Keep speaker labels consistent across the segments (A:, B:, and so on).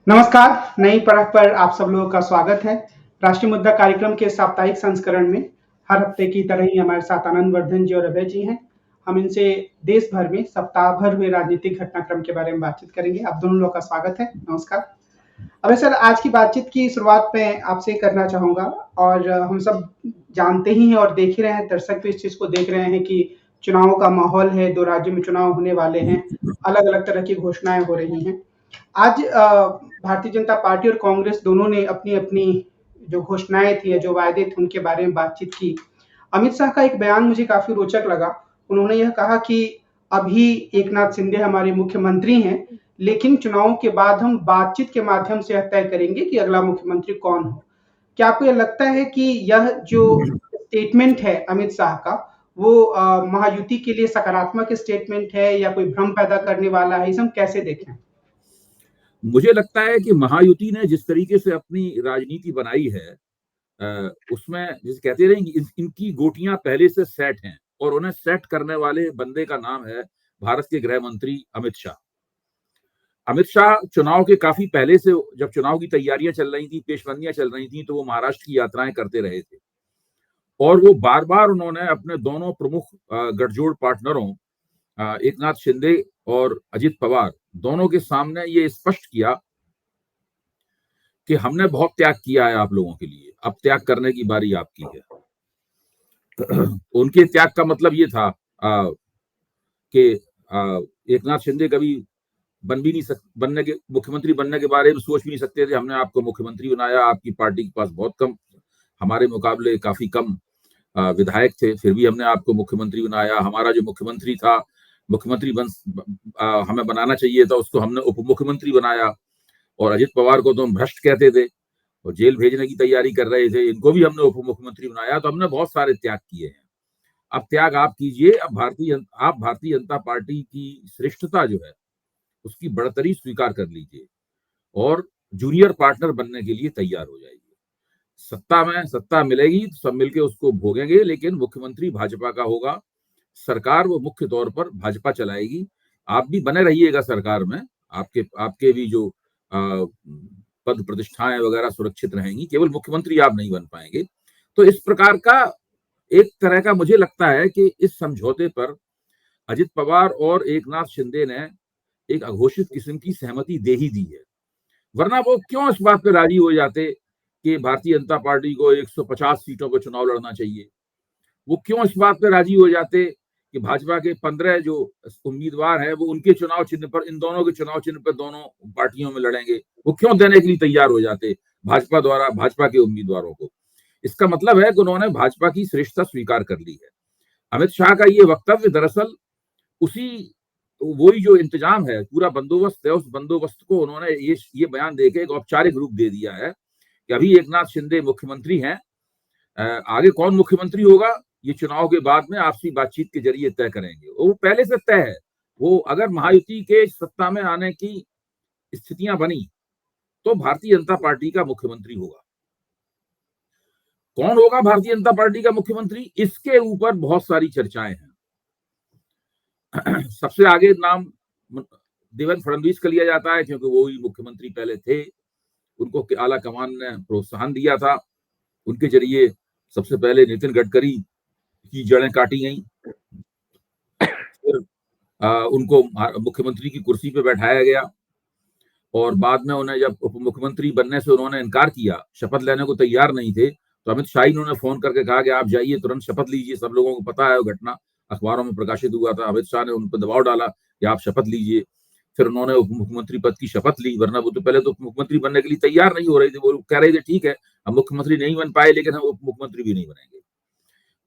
A: नमस्कार, नई परख पर आप सब लोगों का स्वागत है। राष्ट्रीय मुद्दा कार्यक्रम के साप्ताहिक संस्करण में हर हफ्ते की तरह ही हमारे साथ आनंद वर्धन जी और अभय जी हैं। हम इनसे देश भर में सप्ताह भर हुए राजनीतिक घटनाक्रम के बारे में बातचीत करेंगे। आप दोनों लोगों का स्वागत है। नमस्कार। अभय सर, आज की बातचीत की शुरुआत मैं आपसे करना चाहूँगा और हम सब जानते ही हैं और देख ही रहे हैं, दर्शक भी इस चीज़ को देख रहे हैं कि चुनावों का माहौल है, 2 राज्यों में चुनाव होने वाले हैं, अलग-अलग तरह की घोषणाएँ हो रही हैं। आज भारतीय जनता पार्टी और कांग्रेस दोनों ने अपनी-अपनी जो घोषणाएँ थी या जो वायदे थे उनके बारे में बातचीत की। अमित शाह का एक बयान मुझे काफ़ी रोचक लगा। उन्होंने यह कहा कि अभी एकनाथ शिंदे हमारे मुख्यमंत्री हैं, लेकिन चुनावों के बाद हम बातचीत के माध्यम से यह तय करेंगे कि अगला मुख्यमंत्री कौन हो। क्या आपको ये लगता है कि यह जो स्टेटमेंट है अमित शाह का, वो महायुति के लिए सकारात्मक स्टेटमेंट है या कोई भ्रम पैदा करने वाला है? इसे हम कैसे देखें?
B: मुझे लगता है कि महायुति ने जिस तरीके से अपनी राजनीति बनाई है उसमें जिसे कहते रहे इनकी गोटियां पहले से सेट हैं और उन्हें सेट करने वाले बंदे का नाम है भारत के गृह मंत्री अमित शाह। अमित शाह चुनाव के काफी पहले से, जब चुनाव की तैयारियां चल रही थी, पेशबंदियां चल रही थी, तो वो महाराष्ट्र की यात्राएं करते रहे थे और वो बार बार उन्होंने अपने दोनों प्रमुख गठजोड़ पार्टनरों एकनाथ शिंदे और अजित पवार दोनों के सामने ये स्पष्ट किया कि हमने बहुत त्याग किया है आप लोगों के लिए, अब त्याग करने की बारी आपकी है। उनके त्याग का मतलब ये था कि एकनाथ शिंदे कभी बनने के मुख्यमंत्री बनने के बारे में सोच भी नहीं सकते थे। हमने आपको मुख्यमंत्री बनाया, आपकी पार्टी के पास बहुत कम, हमारे मुकाबले काफी कम विधायक थे, फिर भी हमने आपको मुख्यमंत्री बनाया। हमारा जो मुख्यमंत्री था, मुख्यमंत्री हमें बनाना चाहिए था, उसको हमने उप मुख्यमंत्री बनाया। और अजित पवार को तो हम भ्रष्ट कहते थे और जेल भेजने की तैयारी कर रहे थे, इनको भी हमने उप मुख्यमंत्री बनाया। तो हमने बहुत सारे त्याग किए हैं। अब त्याग आप कीजिए। अब आप भारतीय जनता पार्टी की श्रेष्ठता जो है उसकी बढ़तरी स्वीकार कर लीजिए और जूनियर पार्टनर बनने के लिए तैयार हो जाइए। सत्ता मिलेगी तो सब मिलके उसको भोगेंगे, लेकिन मुख्यमंत्री भाजपा का होगा, सरकार वो मुख्य तौर पर भाजपा चलाएगी। आप भी बने रहिएगा सरकार में, आपके आपके भी जो पद प्रतिष्ठाएं वगैरह सुरक्षित रहेंगी, केवल मुख्यमंत्री आप नहीं बन पाएंगे। तो इस प्रकार का एक तरह का मुझे लगता है कि इस समझौते पर अजित पवार और एकनाथ शिंदे ने एक अघोषित किस्म की सहमति दे ही दी है। वरना वो क्यों इस बात पे राजी हो जाते कि भारतीय जनता पार्टी को 150 सीटों पर चुनाव लड़ना चाहिए? वो क्यों इस बात पे राजी हो जाते कि भाजपा के 15 जो उम्मीदवार हैं वो उनके चुनाव चिन्ह पर, इन दोनों के चुनाव चिन्ह पर दोनों पार्टियों में लड़ेंगे? वो क्यों देने के लिए तैयार हो जाते भाजपा के उम्मीदवारों को? इसका मतलब है कि उन्होंने भाजपा की श्रेष्ठता स्वीकार कर ली है। अमित शाह का ये वक्तव्य दरअसल उसी वही जो इंतजाम है, पूरा बंदोबस्त है, उस बंदोबस्त को उन्होंने ये बयान देके एक औपचारिक रूप दे दिया है कि अभी एकनाथ शिंदे मुख्यमंत्री हैं, आगे कौन मुख्यमंत्री होगा ये चुनाव के बाद में आपसी बातचीत के जरिए तय करेंगे। वो पहले से तय है। वो अगर महायुति के सत्ता में आने की स्थितियां बनी तो भारतीय जनता पार्टी का मुख्यमंत्री होगा। कौन होगा भारतीय जनता पार्टी का मुख्यमंत्री, इसके ऊपर बहुत सारी चर्चाएं हैं। सबसे आगे नाम देवेंद्र फडणवीस का लिया जाता है, क्योंकि वो ही मुख्यमंत्री पहले थे, उनको आला कमान ने प्रोत्साहन दिया था, उनके जरिए सबसे पहले नितिन गडकरी की जड़ें काटी गई, फिर उनको मुख्यमंत्री की कुर्सी पे बैठाया गया और बाद में उन्हें जब उप मुख्यमंत्री बनने से उन्होंने इनकार किया, शपथ लेने को तैयार नहीं थे, तो अमित शाह ने फोन करके कहा कि आप जाइए, तुरंत शपथ लीजिए। सब लोगों को पता है वो घटना, अखबारों में प्रकाशित हुआ था। अमित शाह ने उन पर दबाव डाला कि आप शपथ लीजिए। फिर उन्होंने उप मुख्यमंत्री पद की शपथ ली, वरना वो तो पहले तो उप मुख्यमंत्री बनने के लिए तैयार नहीं हो रहे थे। वो कह रहे थे ठीक है हम मुख्यमंत्री नहीं बन पाए, लेकिन हम उप मुख्यमंत्री भी नहीं बनेंगे।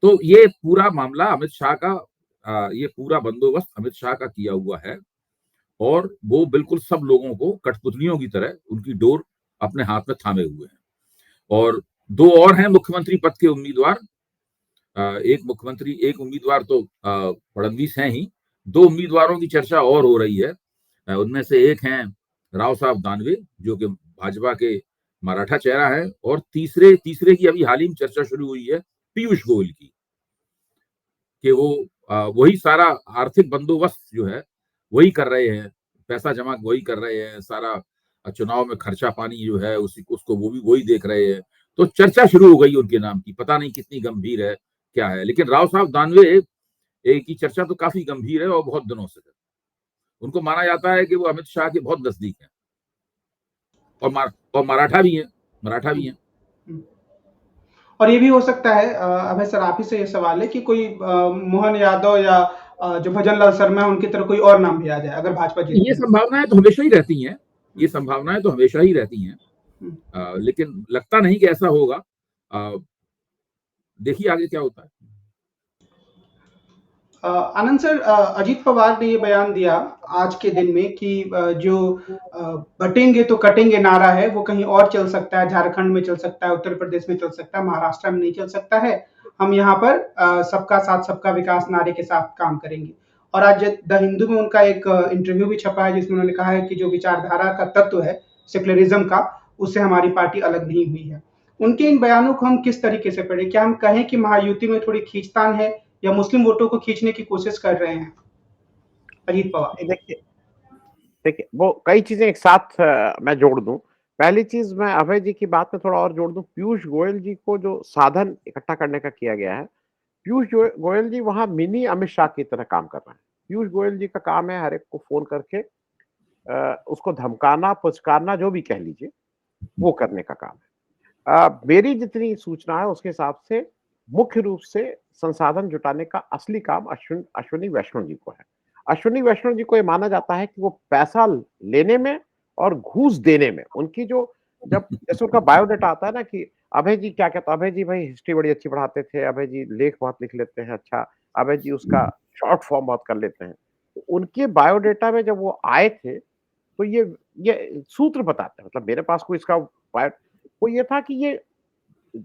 B: तो ये पूरा मामला अमित शाह का, ये पूरा बंदोबस्त अमित शाह का किया हुआ है और वो बिल्कुल सब लोगों को कठपुतलियों की तरह उनकी डोर अपने हाथ में थामे हुए हैं। और दो और हैं मुख्यमंत्री पद के उम्मीदवार। एक उम्मीदवार तो फडणवीस हैं ही, दो उम्मीदवारों की चर्चा और हो रही है। उनमें से एक हैं राव साहब दानवे, जो कि भाजपा के मराठा चेहरा है, और तीसरे की अभी हाल ही में चर्चा शुरू हुई है पीयूष गोयल की, कि वो वही सारा आर्थिक बंदोबस्त जो है वही कर रहे हैं, पैसा जमा वही कर रहे हैं, सारा चुनाव में खर्चा पानी जो है उसी उसको वो भी वही देख रहे हैं। तो चर्चा शुरू हो गई उनके नाम की, पता नहीं कितनी गंभीर है, क्या है। लेकिन राव साहब दानवे की चर्चा तो काफी गंभीर है और बहुत दिनों से है। उनको माना जाता है कि वो अमित शाह के बहुत नजदीक हैं और मराठा भी हैं, मराठा भी हैं।
A: और ये भी हो सकता है अभय सर, आप ही से ये सवाल है कि कोई मोहन यादव या जो भजन लाल शर्मा है उनकी तरह कोई और नाम भी आ जाए अगर भाजपा जीतती
B: ये
A: है।
B: संभावनाएं तो हमेशा ही रहती हैं, ये संभावनाएं तो हमेशा ही रहती हैं। लेकिन लगता नहीं कि ऐसा होगा। देखिए आगे क्या होता है।
A: आनंद सर, अजीत पवार ने ये बयान दिया आज के दिन में कि जो बटेंगे तो कटेंगे नारा है वो कहीं और चल सकता है, झारखंड में चल सकता है, उत्तर प्रदेश में चल सकता है, महाराष्ट्र में नहीं चल सकता है। हम यहाँ पर सबका साथ सबका विकास नारे के साथ काम करेंगे। और आज द हिंदू में उनका एक इंटरव्यू भी छपा है जिसमें उन्होंने कहा है कि जो विचारधारा का तत्व है सेक्युलरिज्म का, उससे हमारी पार्टी अलग नहीं हुई है। उनके इन बयानों को हम किस तरीके से पढ़े? क्या हम कहें कि महायुति में थोड़ी खींचतान है या मुस्लिम वोटों को खींचने की कोशिश कर रहे हैं अजीत पवार?
C: देखिए देखिए वो कई चीजें एक साथ मैं जोड़ दूं। पहली चीज, मैं अभय जी की बात में थोड़ा और जोड़ दूं। पीयूष गोयल जी को जो साधन इकट्ठा करने का किया गया है, पीयूष गोयल जी वहां मिनी अमित शाह की तरह काम कर रहे हैं। पीयूष गोयल जी का काम है हर एक को फोन करके उसको धमकाना, पुचकारना, जो भी कह लीजिए, वो करने का काम है। मेरी जितनी सूचना है उसके हिसाब से मुख्य रूप से संसाधन जुटाने का असली काम अश्विनी वैष्णव जी को है। अश्विनी वैष्णव जी को ये माना जाता है कि वो पैसा लेने में और घूस देने में उनकी जो, जब जैसे उनका बायोडाटा आता है ना कि अभय जी क्या कहता है, अभय जी भाई हिस्ट्री बड़ी अच्छी पढ़ाते थे, अभय जी लेख बहुत लिख लेते हैं, अच्छा अभय जी उसका शॉर्ट फॉर्म बहुत कर लेते हैं। तो उनके बायोडाटा में जब वो आए थे तो ये सूत्र बताते हैं, मतलब मेरे पास कोई इसका वो ये था कि ये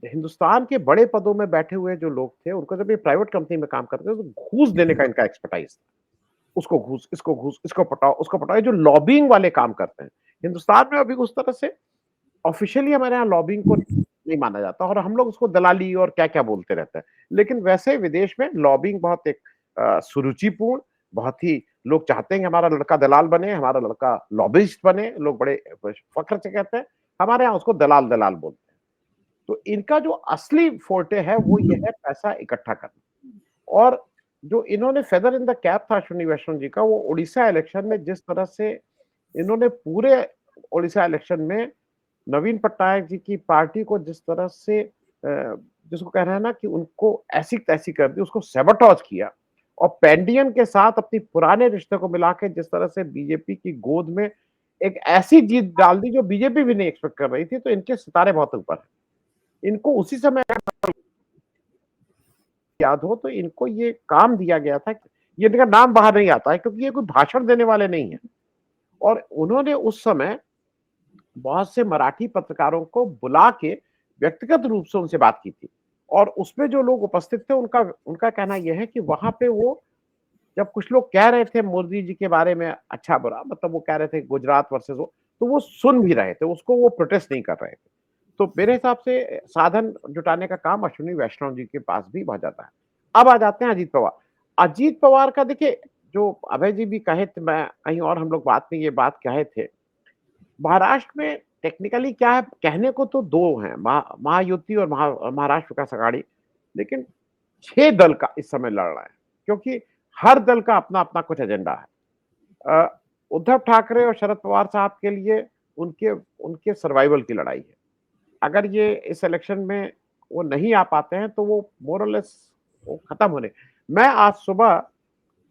C: हिंदुस्तान के बड़े पदों में बैठे हुए जो लोग थे, उनको जब ये प्राइवेट कंपनी में काम करते थे तो घूस देने का इनका एक्सपर्टाइज था। उसको घूस, इसको घूस, इसको पटाओ, उसको पटाओ, ये जो लॉबिंग वाले काम करते हैं हिंदुस्तान में अभी उस तरह से ऑफिशियली हमारे यहाँ लॉबिंग को नहीं माना जाता और हम लोग उसको दलाली और क्या क्या बोलते रहते हैं। लेकिन वैसे विदेश में लॉबिंग बहुत एक सुरुचिपूर्ण, बहुत ही लोग चाहते हैं कि हमारा लड़का दलाल बने, हमारा लड़का लॉबिस्ट बने, लोग बड़े फख्र से कहते हैं। हमारे यहाँ उसको दलाल दलाल बोलते हैं। तो इनका जो असली फोर्टे है वो ये है पैसा इकट्ठा करना। और जो इन्होंने फेदर इन द कैप था अश्विनी वैष्णव जी का, वो उड़ीसा इलेक्शन में जिस तरह से इन्होंने पूरे उड़ीसा इलेक्शन में नवीन पटनायक जी की पार्टी को जिस तरह से जिसको कह रहे हैं ना कि उनको ऐसी तैसी कर दी, उसको सेबोटॉज किया और पैंडियन के साथ अपनी पुराने रिश्ते को मिला के जिस तरह से बीजेपी की गोद में एक ऐसी जीत डाल दी जो बीजेपी भी नहीं एक्सपेक्ट कर रही थी, तो इनके सितारे बहुत ऊपर है। इनको उसी समय याद हो तो इनको ये काम दिया गया था, ये इनका नाम बाहर नहीं आता है क्योंकि ये कोई भाषण देने वाले नहीं है। और उन्होंने उस समय बहुत से मराठी पत्रकारों को बुला के व्यक्तिगत रूप से उनसे बात की थी और उसमें जो लोग उपस्थित थे उनका उनका कहना यह है कि वहां पे वो जब कुछ लोग कह रहे थे मोदी जी के बारे में अच्छा बुरा, मतलब वो कह रहे थे गुजरात वर्सेस वो, तो वो सुन भी रहे थे उसको, वो प्रोटेस्ट नहीं कर रहे थे। तो मेरे हिसाब से साधन जुटाने का काम अश्विनी वैष्णव जी के पास भी बहुत जाता है। अब आ जाते हैं अजीत पवार। अजीत पवार का देखिए, जो अभय जी भी कहे थे, मैं कहीं और हम लोग बात में ये बात कहे थे, महाराष्ट्र में टेक्निकली क्या है, कहने को तो दो हैं, महायुति और महाराष्ट्र विकास अघाड़ी, लेकिन 6 दल का इस समय लड़ रहा है क्योंकि हर दल का अपना अपना कुछ एजेंडा है। उद्धव ठाकरे और शरद पवार साहब के लिए उनके उनके सर्वाइवल की लड़ाई है। अगर ये इस इलेक्शन में वो नहीं आ पाते हैं तो वो मोर और लेस वो खत्म होने। मैं आज सुबह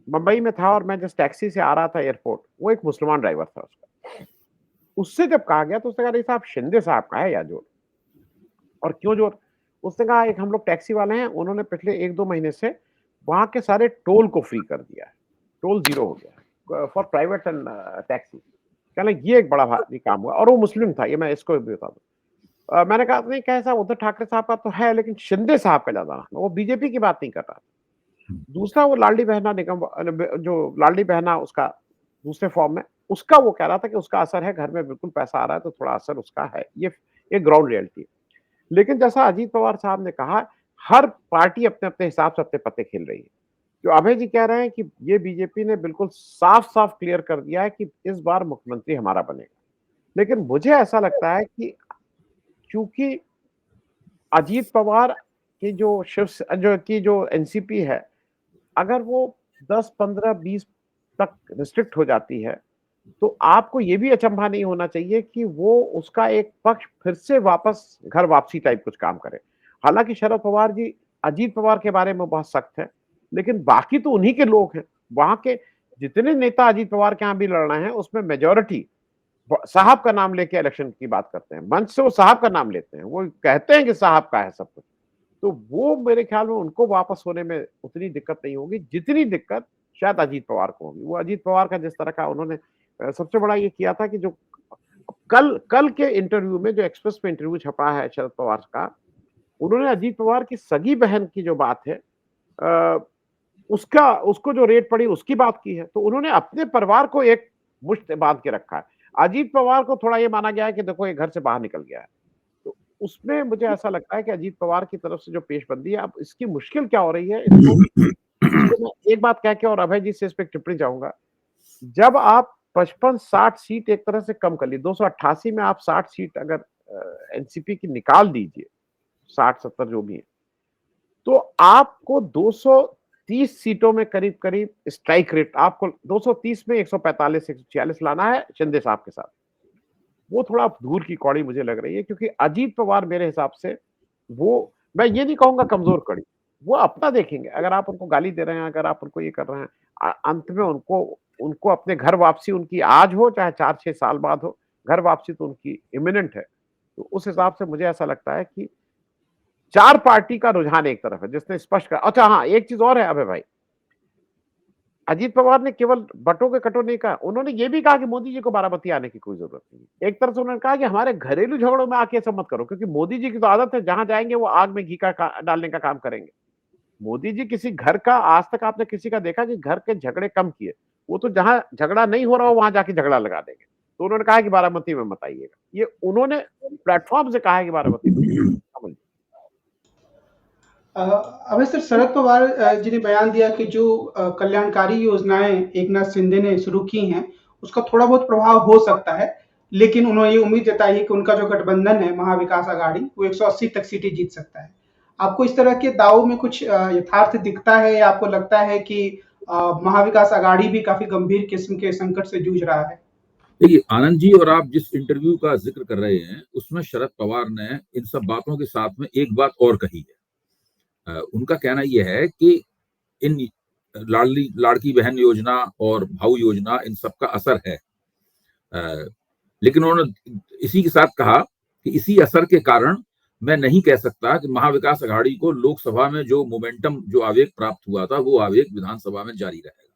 C: मुंबई में था और मैं जिस टैक्सी से आ रहा था एयरपोर्ट, वो एक मुसलमान ड्राइवर था उसका। उससे जब कहा गया तो उसने कहा नहीं साहब, शिंदे साहब का है या जोर। और क्यों जोर? उसने कहा एक हम लोग टैक्सी वाले हैं, उन्होंने पिछले 1-2 महीने से वहां के सारे टोल को फ्री कर दिया है, टोल जीरो हो गया फॉर प्राइवेट एंड टैक्सी। कहना ये एक बड़ा भारी काम हुआ और वो मुस्लिम था, ये मैं इसको भी बता दूं। मैंने कहा नहीं, कैसा उद्धव ठाकरे साहब का तो है लेकिन शिंदे साहब का ज्यादा, वो बीजेपी की बात नहीं कर रहा। दूसरा वो लाडली बहना निगम, जो लाडली बहना उसका दूसरे फॉर्म में, उसका वो कह रहा था कि उसका असर है, घर में बिल्कुल पैसा आ रहा है तो थोड़ा असर उसका है, ये एक ग्राउंड रियलिटी है। लेकिन जैसा अजीत पवार साहब ने कहा, हर पार्टी अपने अपने हिसाब से अपने पत्ते खेल रही है। जो अभय जी कह रहे हैं कि ये बीजेपी ने बिल्कुल साफ साफ क्लियर कर दिया है कि इस बार मुख्यमंत्री हमारा बनेगा, लेकिन मुझे ऐसा लगता है कि चूंकि अजीत पवार की जो एनसीपी है, अगर वो 10, 15, 20 तक रिस्ट्रिक्ट हो जाती है, तो आपको ये भी अचंभा नहीं होना चाहिए कि वो उसका एक पक्ष फिर से वापस घर वापसी टाइप कुछ काम करे। हालांकि शरद पवार जी अजीत पवार के बारे में बहुत सख्त है, लेकिन बाकी तो उन्हीं के लोग हैं। वहां के जितने नेता अजीत पवार के यहाँ भी लड़ रहे हैं, उसमें मेजोरिटी साहब का नाम लेके इलेक्शन की बात करते हैं। मंच से वो साहब का नाम लेते हैं, वो कहते हैं कि साहब का है सब कुछ। तो वो मेरे ख्याल में उनको वापस होने में उतनी दिक्कत नहीं होगी जितनी दिक्कत शायद अजीत पवार को होगी। वो अजीत पवार का जिस तरह का उन्होंने सबसे बड़ा ये किया था कि जो कल के इंटरव्यू में, जो एक्सप्रेस में इंटरव्यू छपा है शरद पवार का, उन्होंने अजीत पवार की सगी बहन की जो बात है, उसको जो रेट पड़ी उसकी बात की है। तो उन्होंने अपने परिवार को एक मुश्त बांध के रखा है। अजीत पवार को थोड़ा ये माना गया है कि देखो ये घर से बाहर निकल गया है। तो उसमें मुझे ऐसा लगता है कि अजीत पवार की तरफ से जो पेशबंदी है, अब इसकी मुश्किल क्या हो रही है, इसको मैं एक बात कह के और अभय जी से इस पे टिप्पणी चाहूंगा। जब आप 55-60 सीट एक तरह से कम कर ली, 288 में आप 60 सीट अगर एनसीपी की निकाल दीजिए, 60-70 जो भी है, तो आपको 230 सीटों में करीब करीब स्ट्राइक रेट, आपको 230 में 145-146 लाना है शिंदे साहब के साथ। वो थोड़ा दूर की कौड़ी मुझे लग रही है, क्योंकि अजीत पवार मेरे हिसाब से, वो मैं ये नहीं कहूंगा कमजोर कड़ी, वो अपना देखेंगे। अगर आप उनको गाली दे रहे हैं, अगर आप उनको ये कर रहे हैं, अंत में उनको अपने घर वापसी उनकी आज हो चाहे 4-6 साल बाद हो, घर वापसी तो उनकी इमिनेंट है। तो उस हिसाब से मुझे ऐसा लगता है कि 4 पार्टी का रुझान एक तरफ है जिसने स्पष्ट कर। अच्छा हाँ, एक चीज और है अभय भाई, अजीत पवार ने केवल बटों के कटो नहीं कहा, उन्होंने ये भी कहा कि मोदी जी को बारामती आने की कोई जरूरत नहीं। एक तरफ से उन्होंने कहा कि हमारे घरेलू झगड़ों में आके सब मत करो, क्योंकि मोदी जी की तो आदत है, जहां जाएंगे वो आग में घी डालने का काम करेंगे। मोदी जी किसी घर का, आज तक आपने किसी का देखा कि घर के झगड़े कम किए? वो तो जहां झगड़ा नहीं हो रहा हो वहां जाके झगड़ा लगा देंगे। तो उन्होंने कहा कि बारामती में मत आइएगा, ये उन्होंने प्लेटफॉर्म से कहा है कि बारामती में।
A: अभी सर, शरद पवार जी ने बयान दिया कि जो कल्याणकारी योजनाएं एकनाथ शिंदे ने शुरू की हैं, उसका थोड़ा बहुत प्रभाव हो सकता है, लेकिन उन्होंने ये उम्मीद जताई है कि उनका जो गठबंधन है महाविकास आघाड़ी, वो 180 तक सीटें जीत सकता है। आपको इस तरह के दावों में कुछ यथार्थ दिखता है, या आपको लगता है कि महाविकास आघाड़ी भी काफी गंभीर किस्म के संकट से जूझ रहा है?
B: देखिए आनंद जी, और आप जिस इंटरव्यू का जिक्र कर रहे हैं उसमें शरद पवार ने इन सब बातों के साथ में एक बात और कही है। उनका कहना यह है कि इन लाड़की बहन योजना और भाऊ योजना, इन सब का असर है, लेकिन उन्होंने इसी के साथ कहा कि इसी असर के कारण मैं नहीं कह सकता कि महाविकास आघाड़ी को लोकसभा में जो मोमेंटम, जो आवेग प्राप्त हुआ था, वो आवेग विधानसभा में जारी रहेगा।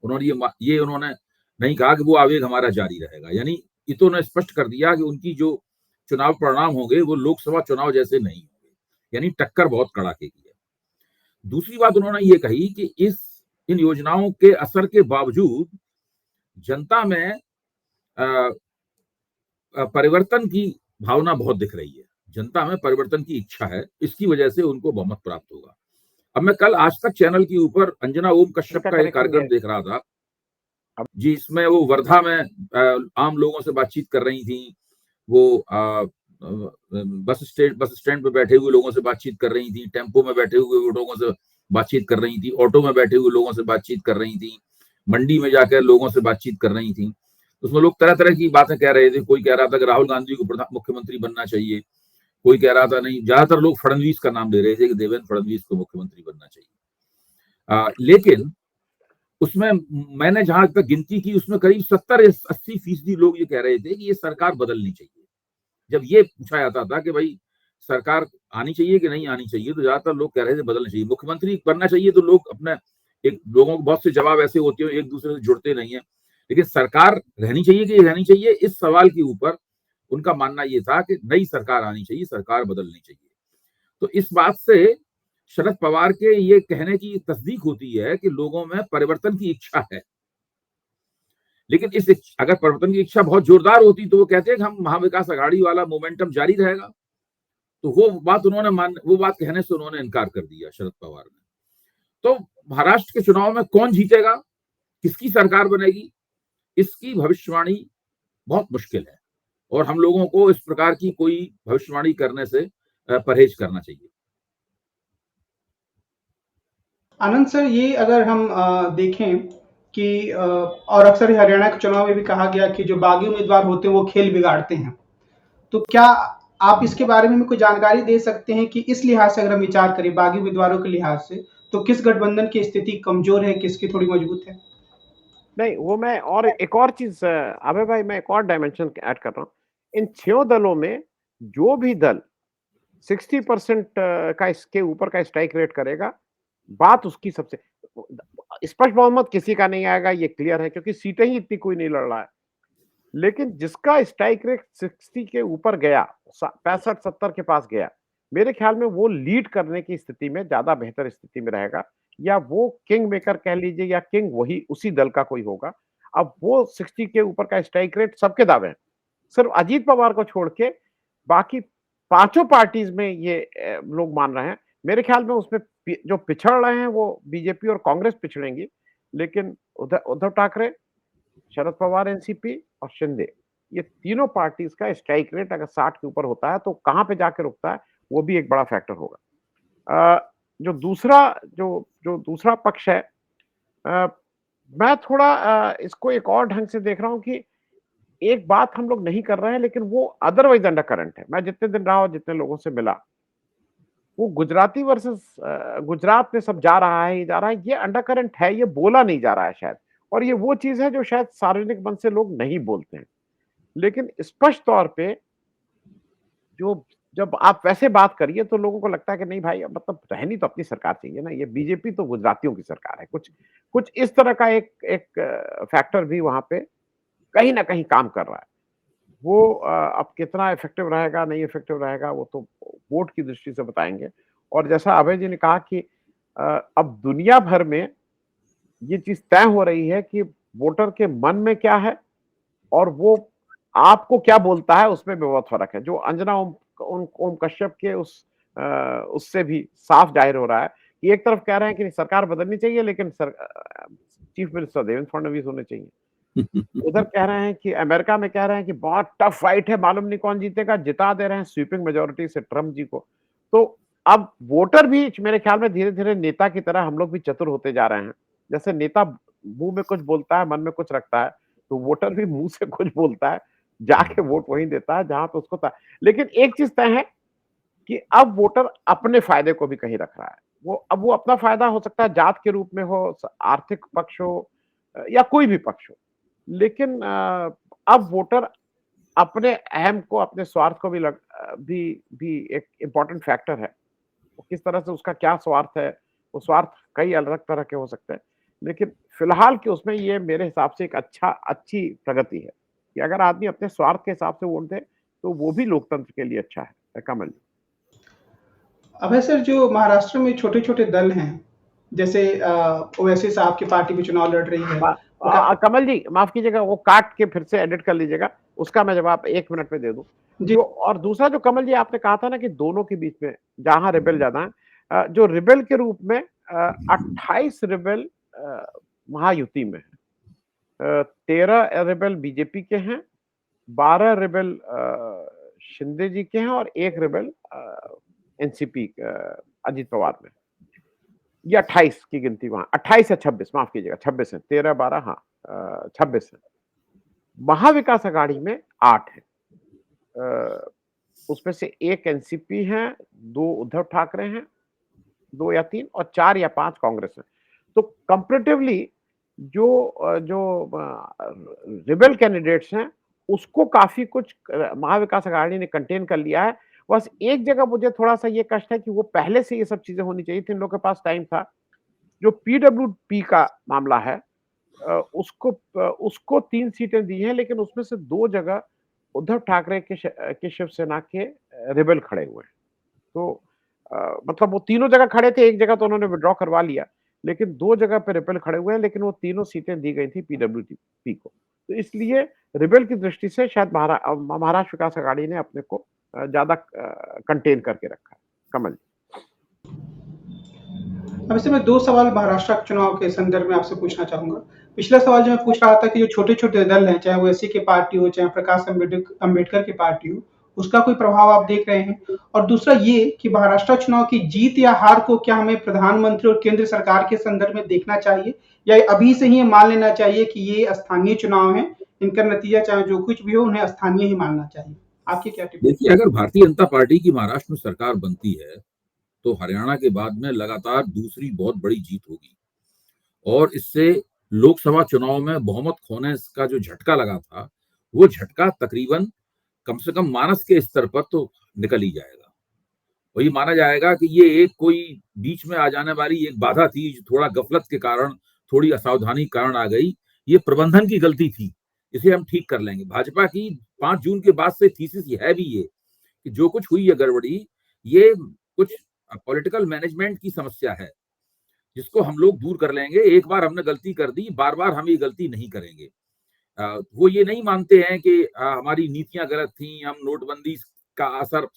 B: उन्होंने ये उन्होंने नहीं कहा कि वो आवेग हमारा जारी रहेगा, यानी ये तो उन्होंने स्पष्ट कर दिया कि उनकी जो चुनाव परिणाम होंगे वो लोकसभा चुनाव जैसे नहीं होंगे, यानी टक्कर बहुत कड़ाके की है। दूसरी बात उन्होंने ये कही कि इन योजनाओं के असर के बावजूद जनता में परिवर्तन की भावना बहुत दिख रही है, जनता में परिवर्तन की इच्छा है, इसकी वजह से उनको बहुमत प्राप्त होगा। अब मैं कल आज तक चैनल के ऊपर अंजना ओम कश्यप का एक कार्यक्रम देख रहा था जी, इसमें वो वर्धा में आम लोगों से बातचीत कर रही थी, वो बस स्टैंड पे बैठे हुए लोगों से बातचीत कर रही थी, टेम्पो में बैठे हुए लोगों से बातचीत कर रही थी, ऑटो में बैठे हुए लोगों से बातचीत कर रही थी, मंडी में जाकर लोगों से बातचीत कर रही थी। उसमें लोग तरह तरह की बातें कह रहे थे। कोई कह रहा था कि राहुल गांधी को मुख्यमंत्री बनना चाहिए, कोई कह रहा था नहीं, ज्यादातर लोग फडणवीस का नाम ले रहे थे कि देवेंद्र फडणवीस को मुख्यमंत्री बनना चाहिए। लेकिन उसमें मैंने जहां तक गिनती की, उसमें करीब 70-80% लोग ये कह रहे थे कि ये सरकार बदलनी चाहिए। जब ये पूछा जाता था कि भाई सरकार आनी चाहिए कि नहीं आनी चाहिए, तो ज्यादातर लोग कह रहे थे बदलनी चाहिए। मुख्यमंत्री बनना चाहिए तो लोग अपने लोगों को बहुत से जवाब ऐसे होते हैं, एक दूसरे से जुड़ते नहीं है, लेकिन सरकार रहनी चाहिए कि रहनी चाहिए, इस सवाल के ऊपर उनका मानना ये था कि नई सरकार आनी चाहिए, सरकार बदलनी चाहिए। तो इस बात से शरद पवार के ये कहने की तस्दीक होती है कि लोगों में परिवर्तन की इच्छा है। लेकिन अगर परिवर्तन की इच्छा बहुत जोरदार होती तो वो कहते हैं कि हम महाविकास आघाड़ी वाला मोमेंटम जारी रहेगा, तो वो बात कहने से उन्होंने इनकार कर दिया शरद पवार ने। तो महाराष्ट्र के चुनाव में कौन जीतेगा, किसकी सरकार बनेगी, इसकी भविष्यवाणी बहुत मुश्किल है। और हम लोगों को इस प्रकार की कोई भविष्यवाणी करने से परहेज करना चाहिए।
A: आनंद सर, ये अगर हम देखें कि और अक्सर हरियाणा के चुनाव में भी कहा गया कि जो बागी उम्मीदवार होते हैं वो खेल बिगाड़ते हैं, तो क्या आप इसके बारे में हमें कोई जानकारी दे सकते हैं कि इस लिहाज से अगर हम विचार करें बागी उम्मीदवारों के लिहाज से, तो किस गठबंधन की स्थिति कमजोर है, किसकी थोड़ी मजबूत है?
C: नहीं, वो मैं और एक और चीज अभय भाई, मैं एक और डायमेंशन ऐड कर रहा हूँ। इन 6 दलों में जो भी दल 60% का इसके ऊपर का स्ट्राइक रेट करेगा, बात उसकी सबसे स्पष्ट बहुमत किसी का नहीं आएगा, ये क्लियर है, क्योंकि सीटें ही इतनी कोई नहीं लड़ रहा है। लेकिन जिसका स्ट्राइक रेट 60 के ऊपर गया, 65-70 के पास गया, मेरे ख्याल में वो लीड करने की स्थिति में ज्यादा बेहतर स्थिति में रहेगा, या वो किंग मेकर कह लीजिए, या किंग वही उसी दल का कोई होगा। अब वो 60 के ऊपर का स्ट्राइक रेट सबके दावे हैं, सिर्फ अजीत पवार को छोड़ के बाकी पांचों पार्टीज में ये लोग मान रहे हैं। मेरे ख्याल में उसमें जो पिछड़ रहे हैं वो बीजेपी और कांग्रेस पिछड़ेंगी, लेकिन उद्धव ठाकरे, शरद पवार एनसीपी और शिंदे, ये तीनों पार्टीज का स्ट्राइक रेट अगर 60 के ऊपर होता है तो कहां पे जाके रुकता है, वो भी एक बड़ा फैक्टर होगा। जो दूसरा जो जो दूसरा पक्ष है, अ, मैं थोड़ा इसको एक और ढंग से देख रहा हूं कि एक बात हम लोग नहीं कर रहे हैं, लेकिन वो अदरवाइज अंडर करंट है। मैं जितने दिन रहा और जितने लोगों से मिला, वो गुजराती वर्सेस गुजरात में सब जा रहा है, ये जा रहा है, ये अंडर करंट है, ये बोला नहीं जा रहा है शायद। और ये वो चीज है जो शायद सार्वजनिक मंच से लोग नहीं बोलते हैं। लेकिन स्पष्ट तौर पे जो जब आप वैसे बात करिए तो लोगों को लगता है कि नहीं भाई, मतलब रहनी तो अपनी सरकार चाहिए ना, ये बीजेपी तो गुजरातियों की सरकार है। कुछ कुछ इस तरह का एक एक फैक्टर भी वहां पे कहीं ना कहीं काम कर रहा है। वो अब कितना इफेक्टिव रहेगा, नहीं इफेक्टिव रहेगा, वो तो वोट की दृष्टि से बताएंगे। और जैसा अभय जी ने कहा कि अब दुनिया भर में ये चीज तय हो रही है कि वोटर के मन में क्या है और वो आपको क्या बोलता है, उसमें भी बहुत फर्क है। जो अंजना ओम कश्यप के उससे भी साफ जाहिर हो रहा है कि एक तरफ कह रहे हैं कि सरकार बदलनी चाहिए, लेकिन चीफ मिनिस्टर देवेंद्र फडणवीस होने चाहिए। उधर कह रहे हैं कि अमेरिका में कह रहे हैं कि बहुत टफ फाइट है, मालूम नहीं कौन जीतेगा, जिता दे रहे हैं स्वीपिंग मेजोरिटी से ट्रम्प जी को। तो अब वोटर भी मेरे ख्याल में धीरे धीरे नेता की तरह हम लोग भी चतुर होते जा रहे हैं। जैसे नेता मुंह में कुछ बोलता है, मन में कुछ रखता है, तो वोटर भी मुंह से कुछ बोलता है, जाके वोट वहीं देता है जहां पे उसको था। लेकिन एक चीज तय है कि अब वोटर अपने फायदे को भी कहीं रख रहा है। वो अपना फायदा हो सकता है जात के रूप में हो, आर्थिक पक्ष हो, या कोई भी पक्ष हो। लेकिन अब वोटर अपने अहम को, अपने स्वार्थ को भी एक इम्पोर्टेंट फैक्टर है। वो किस तरह से, उसका क्या स्वार्थ है, वो स्वार्थ कई अलग तरह के हो सकते हैं। लेकिन फिलहाल के उसमें ये मेरे हिसाब से एक अच्छी प्रगति है कि अगर आदमी अपने स्वार्थ के हिसाब से वोट दे तो वो भी लोकतंत्र के लिए अच्छा है। कमल जी।
A: अभय सर, जो महाराष्ट्र में छोटे-छोटे दल हैं, जैसे ओवैसी साहब की पार्टी भी चुनाव लड़ रही है।
C: कमल जी माफ कीजिएगा, वो काट के फिर से एडिट कर लीजिएगा, उसका मैं जवाब 1 मिनट में दे दूं।
A: जी।
C: जो और दूसरा जो कमल जी आपने कहा था ना कि दोनों के बीच में जहां रिबेल ज्यादा है, जो रिबेल के रूप में 28 रिबेल महायुति में है। 13 रिबेल बीजेपी के हैं, 12 रिबेल शिंदे जी के हैं और 1 रिबेल एनसीपी अजीत पवार में। ये 28 की गिनती वहां, 28 या 26, माफ कीजिएगा, 26 है, 13 12, हाँ 26 है। महाविकास अघाड़ी में 8 है। उसमें से 1 एनसीपी है, 2 उद्धव ठाकरे हैं, 2 या 3, और 4 या 5 कांग्रेस है। तो कंपेरेटिवली जो रिबेल कैंडिडेट्स हैं उसको काफी कुछ महाविकास अघाड़ी ने कंटेन कर लिया है। बस एक जगह मुझे थोड़ा सा ये कष्ट है कि वो पहले से ये सब चीजें होनी चाहिए थी, इन लोगों के पास टाइम था। जो पीडब्ल्यूपी का मामला है, उसको 3 सीटें दी हैं, लेकिन उसमें से 2 जगह उद्धव ठाकरे के शिवसेना के रिबेल खड़े हुए हैं। तो मतलब वो तीनों जगह खड़े थे, एक जगह तो उन्होंने विड्रॉ करवा लिया, लेकिन 2 जगह पे रिबेल खड़े हुए हैं, लेकिन वो तीनों सीटें दी गई थी पीडब्ल्यूपी को। तो इसलिए रिबेल की दृष्टि से शायद महाराष्ट्र विकास अघाड़ी ने अपने को ज्यादा कंटेन करके रखा है। कमल।
A: अब इससे मैं 2 सवाल महाराष्ट्र चुनाव के संदर्भ में आपसे पूछना चाहूँगा। पिछला सवाल जो मैं पूछ रहा था कि जो छोटे-छोटे दल हैं, चाहे वो एससी की पार्टी हो, चाहे प्रकाश अम्बेडकर की पार्टी हो, उसका कोई प्रभाव आप देख रहे हैं? और दूसरा ये कि महाराष्ट्र चुनाव की जीत या हार को क्या हमें प्रधानमंत्री और केंद्र सरकार के संदर्भ में देखना चाहिए, या अभी से ही ये मान लेना चाहिए कि ये स्थानीय चुनाव हैं, इनका नतीजा चाहे जो कुछ भी हो, उन्हें स्थानीय ही मानना चाहिए? आपकी क्या टिप्पणी?
B: देखिए, अगर भारतीय जनता पार्टी की महाराष्ट्र में सरकार बनती है तो हरियाणा के बाद में लगातार दूसरी बहुत बड़ी जीत होगी और इससे लोकसभा चुनाव में बहुमत खोने का जो झटका लगा था, वो झटका तकरीबन कम से कम मानस के स्तर पर तो निकल ही जाएगा। वही माना जाएगा कि ये एक कोई बीच में आ जाने वाली एक बाधा थी, जो थोड़ा गफलत के कारण, थोड़ी असावधानी के कारण आ गई। ये प्रबंधन की गलती थी, इसे हम ठीक कर लेंगे। भाजपा की 5 जून के बाद से थीसिस ये है भी ये कि जो कुछ हुई है गड़बड़ी, ये कुछ पॉलिटिकल मैनेजमेंट की समस्या है, जिसको हम लोग दूर कर लेंगे। एक बार हमने गलती कर दी, बार-बार हम ये गलती नहीं करेंगे। वो ये नहीं मानते हैं कि हमारी नीतियां गलत थी, हम नोटबंदी का असर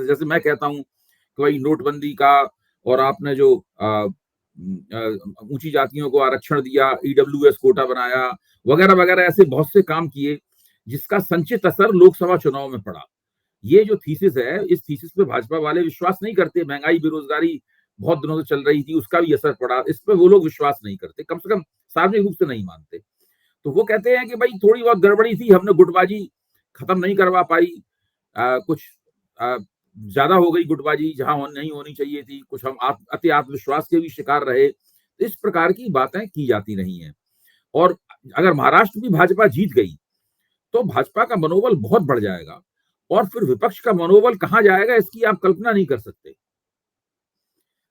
B: जैसे मैं कहता हूँ कि भाई नोटबंदी का और आपने जो ऊंची जातियों को आरक्षण दिया, ईडब्ल्यूएस कोटा बनाया, वगैरह वगैरह, ऐसे बहुत से काम किए जिसका संचित असर लोकसभा चुनाव में पड़ा। ये जो थीसिस है, इस थीसिस पे भाजपा वाले विश्वास नहीं करते। महंगाई, बेरोजगारी बहुत दिनों से चल रही थी, उसका भी असर पड़ा। इस पे वो लोग विश्वास नहीं करते, कम से कम सार्वजनिक रूप से नहीं मानते। तो वो कहते हैं कि भाई थोड़ी बहुत गड़बड़ी थी, हमने गुटबाजी खत्म नहीं करवा पाई, कुछ ज्यादा हो गई गुटबाजी जहां नहीं होनी चाहिए थी, कुछ हम अति आत्मविश्वास के भी शिकार रहे। इस प्रकार की बातें की जाती रही हैं। और अगर महाराष्ट्र भी भाजपा जीत गई तो भाजपा का मनोबल बहुत बढ़ जाएगा और फिर विपक्ष का मनोबल कहां जाएगा, इसकी आप कल्पना नहीं कर सकते।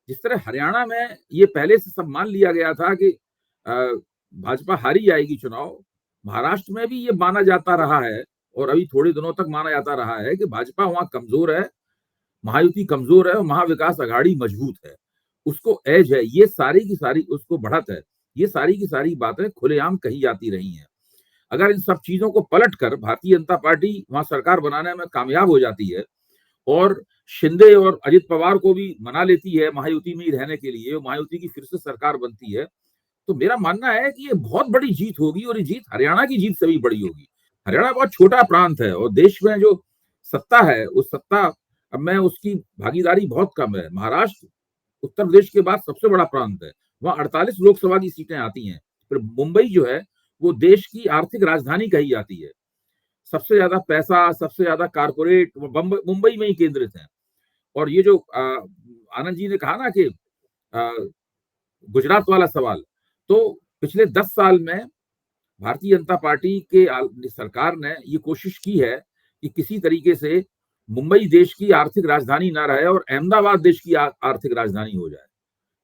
B: जिस तरह हरियाणा में ये पहले से सब मान लिया गया था कि भाजपा हारी जाएगी चुनाव, महाराष्ट्र में भी ये माना जाता रहा है और अभी थोड़े दिनों तक माना जाता रहा है कि भाजपा वहां कमजोर है, महायुति कमजोर है और महाविकास अघाड़ी मजबूत है, उसको एज है, ये सारी की सारी उसको बढ़त है। ये सारी की सारी बातें खुलेआम कही जाती रही हैं। अगर इन सब चीजों को पलट कर भारतीय जनता पार्टी वहां सरकार बनाने में कामयाब हो जाती है और शिंदे और अजित पवार को भी मना लेती है महायुति में ही रहने के लिए, महायुति की फिर से सरकार बनती है, तो मेरा मानना है कि ये बहुत बड़ी जीत होगी और ये जीत हरियाणा की जीत से भी बड़ी होगी। हरियाणा बहुत छोटा प्रांत है और देश में जो सत्ता है, उस सत्ता में उसकी भागीदारी बहुत कम है। महाराष्ट्र उत्तर प्रदेश के बाद सबसे बड़ा प्रांत है, वहां 48 लोकसभा की सीटें आती हैं। फिर मुंबई जो है वो देश की आर्थिक राजधानी कही जाती है। सबसे ज्यादा पैसा, सबसे ज्यादा कारपोरेट मुंबई में ही केंद्रित है। और ये जो आनंद जी ने कहा ना कि गुजरात वाला सवाल, तो पिछले 10 साल में भारतीय जनता पार्टी के सरकार ने ये कोशिश की है कि किसी तरीके से मुंबई देश की आर्थिक राजधानी ना रहे और अहमदाबाद देश की आर्थिक राजधानी हो जाए।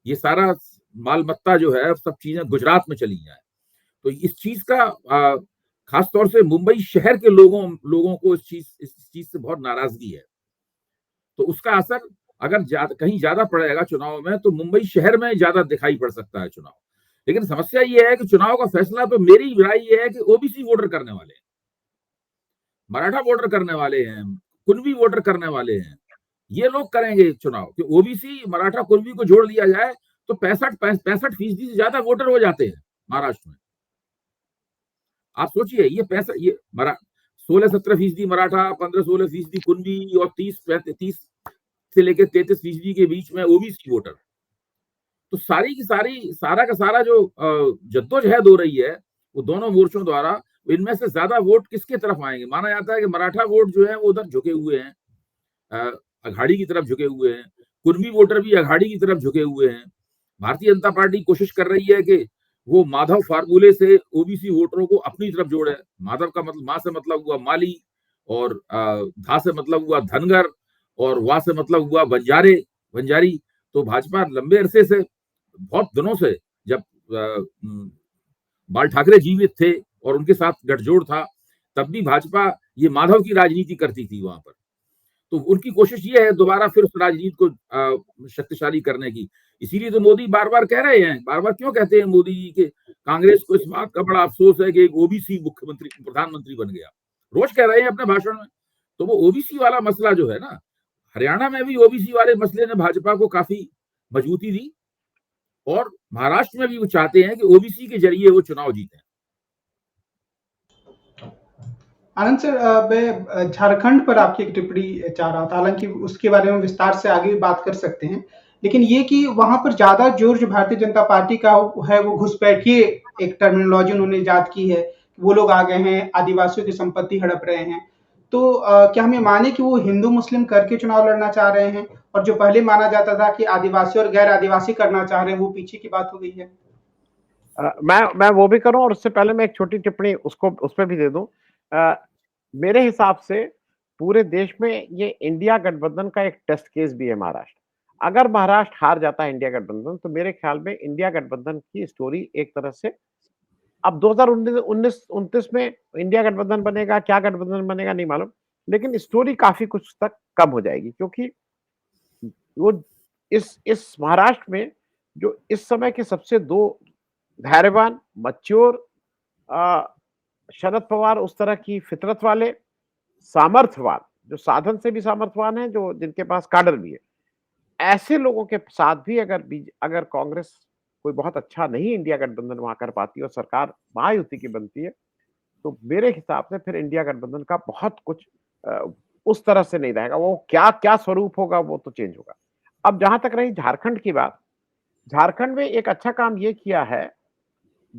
B: ये सारा मालमत्ता जो है, सब चीजें गुजरात में चली जाए। तो इस चीज का खास तौर से मुंबई शहर के लोगों को इस चीज से बहुत नाराजगी है। तो उसका असर अगर कहीं ज्यादा पड़ेगा चुनाव में तो मुंबई शहर में ज्यादा दिखाई पड़ सकता है चुनाव। लेकिन समस्या ये है कि चुनाव का फैसला तो मेरी राय ये है कि ओबीसी वोटर करने वाले हैं, मराठा वोटर करने वाले हैं, कुणबी वोटर करने वाले हैं, ये लोग करेंगे चुनाव। कि ओबीसी, मराठा, कुणबी को जोड़ लिया जाए तो 65% से ज्यादा वोटर हो जाते हैं महाराष्ट्र में। आप सोचिए, ये 16-17% मराठा, 15-16% कुणबी और 30 से लेकर 33% के बीच में ओबीसी वोटर। तो सारी की सारी, सारा का सारा जो जद्दोजहद हो रही है वो दोनों मोर्चों द्वारा, इनमें से ज्यादा वोट किसके तरफ आएंगे? माना जाता है कि मराठा वोट जो है वो उधर झुके हुए हैं, अघाड़ी की तरफ झुके हुए हैं, कुणबी वोटर भी अघाड़ी की तरफ झुके हुए हैं। भारतीय जनता पार्टी कोशिश कर रही है कि वो माधव फार्मूले से ओबीसी वोटरों को अपनी तरफ जोड़े। माधव का मतलब मां से मतलब हुआ माली, और धा से मतलब हुआ धनगर, और वा से मतलब हुआ बंजारी। तो भाजपा लंबे अरसे से, बहुत दिनों से, जब बाल ठाकरे जीवित थे और उनके साथ गठजोड़ था, तब भी भाजपा ये माधव की राजनीति करती थी वहां पर। तो उनकी कोशिश ये है दोबारा फिर उस राजनीति को शक्तिशाली करने की। इसीलिए तो मोदी बार बार कह रहे हैं, बार बार क्यों कहते हैं मोदी जी के कांग्रेस को इस बात का बड़ा अफसोस है कि एक ओबीसी प्रधानमंत्री बन गया, रोज कह रहे हैं अपने भाषण में। तो वो ओबीसी वाला मसला जो है ना, हरियाणा में भी ओबीसी वाले मसले ने भाजपा को काफी मजबूती दी और महाराष्ट्र में भी वो चाहते हैं कि ओबीसी के जरिए वो चुनाव जीतें।
A: आनंद सर, मैं झारखंड पर आपकी एक टिप्पणी चाह रहा था, हालांकि उसके बारे में विस्तार से आगे भी बात कर सकते हैं, लेकिन ये कि वहां पर ज्यादा जोर जो भारतीय जनता पार्टी का है वो घुसपैठिए एक टर्मिनोलॉजी उन्होंने इजाद की है। वो लोग आ गए हैं, आदिवासियों की संपत्ति हड़प रहे हैं। तो क्या हम ये माने कि वो हिंदू मुस्लिम करके चुनाव लड़ना चाह रहे हैं, और जो पहले माना जाता था कि आदिवासी और गैर आदिवासी करना चाह रहे हैं, वो पीछे की बात हो गई है?
C: मैं वो भी करूं, और उससे पहले मैं एक छोटी टिप्पणी उसको उस पर भी दे दूं। मेरे हिसाब से पूरे देश में ये इंडिया गठबंधन का एक टेस्ट केस भी है महाराष्ट्र। अगर महाराष्ट्र हार जाता है इंडिया गठबंधन, तो मेरे ख्याल में इंडिया गठबंधन की स्टोरी एक तरह से अब 2019-29 में इंडिया गठबंधन बनेगा, क्या गठबंधन बनेगा नहीं मालूम, लेकिन स्टोरी काफी कुछ तक कम हो जाएगी, क्योंकि वो इस महाराष्ट्र में जो इस समय के सबसे दो धैर्यवान, मैच्योर, शरद पवार उस तरह की फितरत वाले, सामर्थ्यवान, जो साधन से भी सामर्थ्यवान है, जो जिनके पास काडर भी है, ऐसे लोगों के साथ भी अगर कांग्रेस कोई बहुत अच्छा नहीं इंडिया गठबंधन वहां कर पाती और सरकार महायुति की बनती है, तो मेरे हिसाब से फिर इंडिया गठबंधन का बहुत कुछ उस तरह से नहीं रहेगा। वो क्या क्या स्वरूप होगा वो तो चेंज होगा। अब जहां तक रही झारखंड की बात, झारखंड में एक अच्छा काम ये किया है,